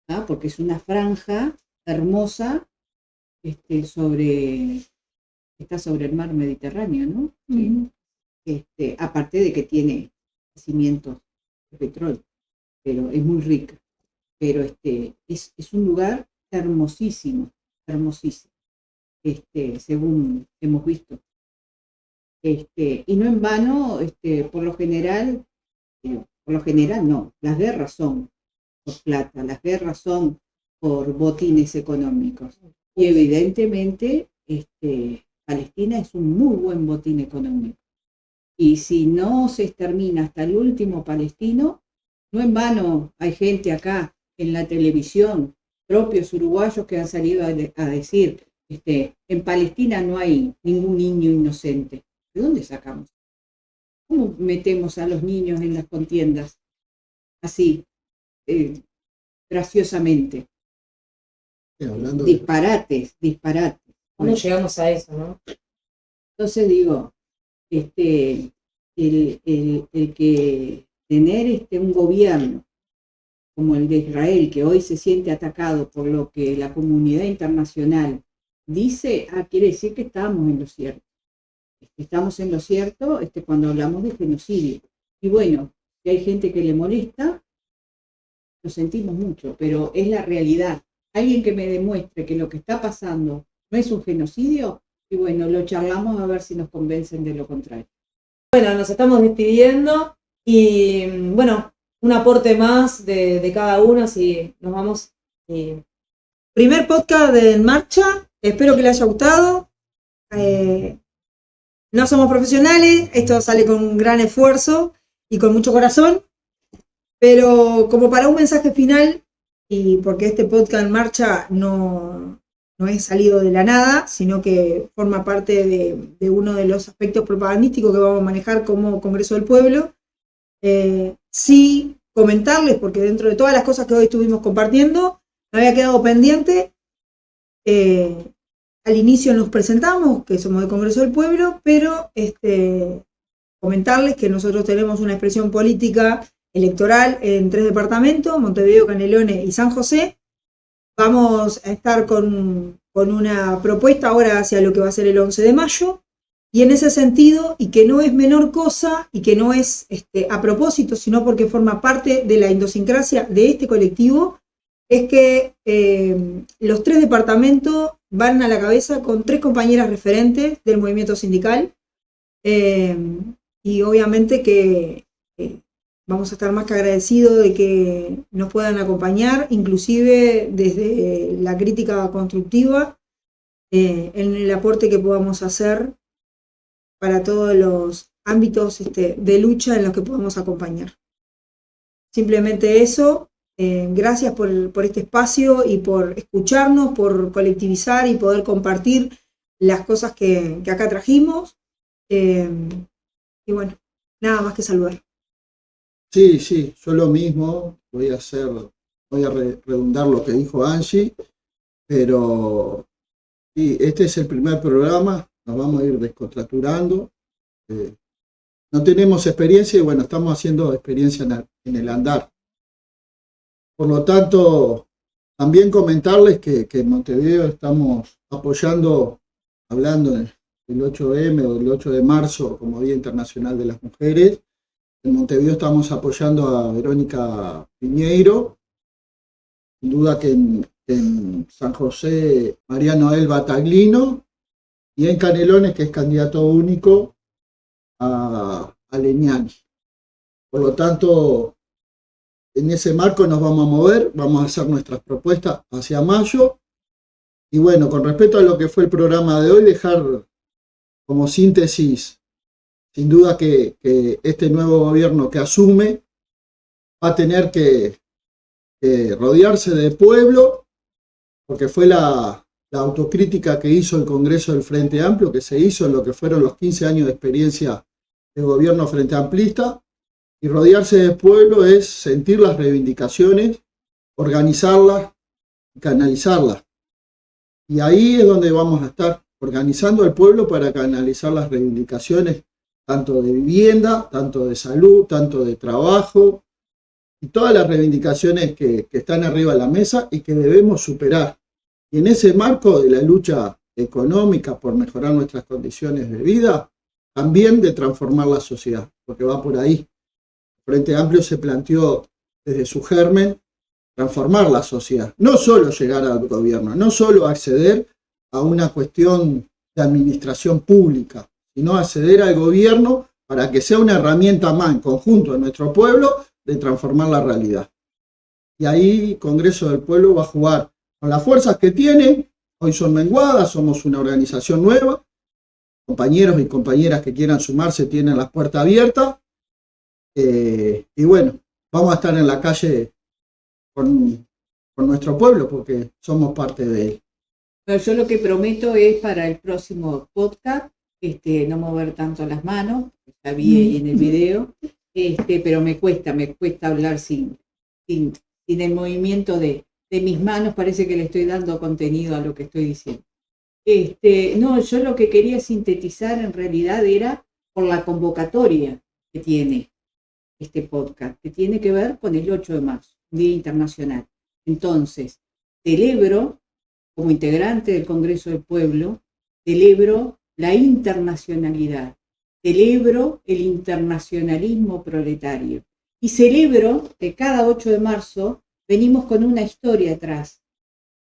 ¿ah? Porque es una franja hermosa está sobre el mar Mediterráneo, ¿no? Uh-huh. Aparte de que tiene yacimientos de petróleo, pero es muy rica. Pero es un lugar hermosísimo, hermosísimo, según hemos visto. Y no en vano, por lo general no, las guerras son por plata, las guerras son por botines económicos. Y evidentemente Palestina es un muy buen botín económico. Y si no se extermina hasta el último palestino, no en vano hay gente acá en la televisión, propios uruguayos que han salido a decir, en Palestina no hay ningún niño inocente. ¿De dónde sacamos? ¿Cómo metemos a los niños en las contiendas? Así, graciosamente. Disparates. ¿Cómo llegamos a eso, no? Entonces digo, el que tener un gobierno como el de Israel, que hoy se siente atacado por lo que la comunidad internacional dice, quiere decir que estamos en lo cierto. Estamos en lo cierto cuando hablamos de genocidio. Y bueno, si hay gente que le molesta, lo sentimos mucho, pero es la realidad. Alguien que me demuestre que lo que está pasando no es un genocidio, y bueno, lo charlamos a ver si nos convencen de lo contrario. Bueno, nos estamos despidiendo y bueno, un aporte más de cada uno, si nos vamos. Primer podcast de En Marcha, espero que les haya gustado. No somos profesionales, esto sale con un gran esfuerzo y con mucho corazón, pero como para un mensaje final, y porque este podcast En Marcha no es salido de la nada, sino que forma parte de uno de los aspectos propagandísticos que vamos a manejar como Congreso del Pueblo, sí comentarles, porque dentro de todas las cosas que hoy estuvimos compartiendo, me había quedado pendiente. Al inicio nos presentamos, que somos del Congreso del Pueblo, pero comentarles que nosotros tenemos una expresión política electoral en 3 departamentos, Montevideo, Canelones y San José. Vamos a estar con una propuesta ahora hacia lo que va a ser el 11 de mayo, y en ese sentido, y que no es menor cosa, y que no es a propósito, sino porque forma parte de la idiosincrasia de este colectivo, es que los 3 departamentos van a la cabeza con 3 compañeras referentes del movimiento sindical, y obviamente que vamos a estar más que agradecidos de que nos puedan acompañar, inclusive desde la crítica constructiva, en el aporte que podamos hacer para todos los ámbitos de lucha en los que podamos acompañar. Simplemente eso. Gracias por este espacio y por escucharnos, por colectivizar y poder compartir las cosas que acá trajimos. Y bueno, Nada más que saludar. Sí, yo lo mismo, voy a redundar lo que dijo Angie, pero sí, este es el primer programa, nos vamos a ir descontracturando. No tenemos experiencia y bueno, estamos haciendo experiencia en el andar. Por lo tanto, también comentarles que en Montevideo estamos apoyando, hablando del 8M o del 8 de marzo como Día Internacional de las Mujeres. En Montevideo estamos apoyando a Verónica Piñeiro. Sin duda que en San José, María Noel Bataglino, y en Canelones, que es candidato único, a Leñani. Por lo tanto, en ese marco nos vamos a mover, vamos a hacer nuestras propuestas hacia mayo. Y bueno, con respecto a lo que fue el programa de hoy, dejar como síntesis, sin duda que este nuevo gobierno que asume va a tener que rodearse de pueblo, porque fue la autocrítica que hizo el Congreso del Frente Amplio, que se hizo en lo que fueron los 15 años de experiencia del gobierno Frente Amplista, y rodearse de pueblo es sentir las reivindicaciones, organizarlas y canalizarlas. Y ahí es donde vamos a estar, organizando al pueblo para canalizar las reivindicaciones, tanto de vivienda, tanto de salud, tanto de trabajo, y todas las reivindicaciones que están arriba de la mesa y que debemos superar. Y en ese marco de la lucha económica por mejorar nuestras condiciones de vida, también de transformar la sociedad, porque va por ahí. El Frente Amplio se planteó desde su germen transformar la sociedad, no solo llegar al gobierno, no solo acceder a una cuestión de administración pública, sino acceder al gobierno para que sea una herramienta más en conjunto de nuestro pueblo de transformar la realidad. Y ahí Congreso del Pueblo va a jugar con las fuerzas que tiene. Hoy son menguadas, somos una organización nueva. Compañeros y compañeras que quieran sumarse tienen las puertas abiertas. Y bueno, vamos a estar en la calle con nuestro pueblo porque somos parte de él. Pero yo lo que prometo es para el próximo podcast no mover tanto las manos, ya vi ahí en el video, pero me cuesta hablar sin el movimiento de mis manos. Parece que le estoy dando contenido a lo que estoy diciendo. No, yo lo que quería sintetizar en realidad era por la convocatoria que tiene este podcast, que tiene que ver con el 8 de marzo, Día Internacional. Entonces, celebro, como integrante del Congreso del Pueblo, celebro la internacionalidad, celebro el internacionalismo proletario y celebro que cada 8 de marzo venimos con una historia atrás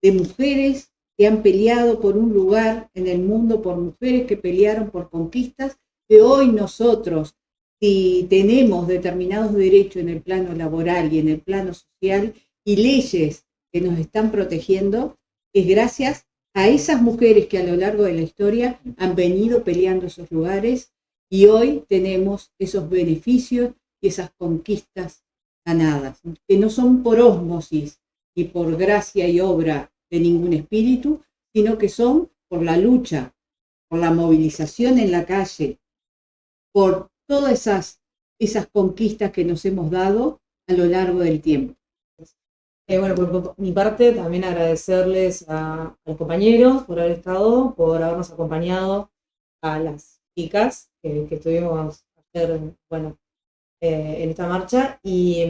de mujeres que han peleado por un lugar en el mundo, por mujeres que pelearon por conquistas, que hoy nosotros, si tenemos determinados derechos en el plano laboral y en el plano social y leyes que nos están protegiendo, es gracias a esas mujeres que a lo largo de la historia han venido peleando esos lugares y hoy tenemos esos beneficios y esas conquistas ganadas, que no son por ósmosis y por gracia y obra de ningún espíritu, sino que son por la lucha, por la movilización en la calle, por todas esas conquistas que nos hemos dado a lo largo del tiempo. Bueno, por mi parte también agradecerles a los compañeros por haber estado, por habernos acompañado, a las chicas que estuvimos ayer, bueno, en esta marcha y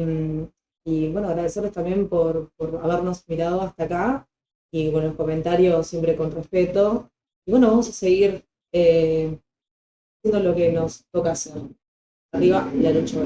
bueno, agradecerles también por habernos mirado hasta acá y bueno, los comentarios siempre con respeto y bueno, vamos a seguir haciendo lo que nos toca hacer. Arriba la lucha.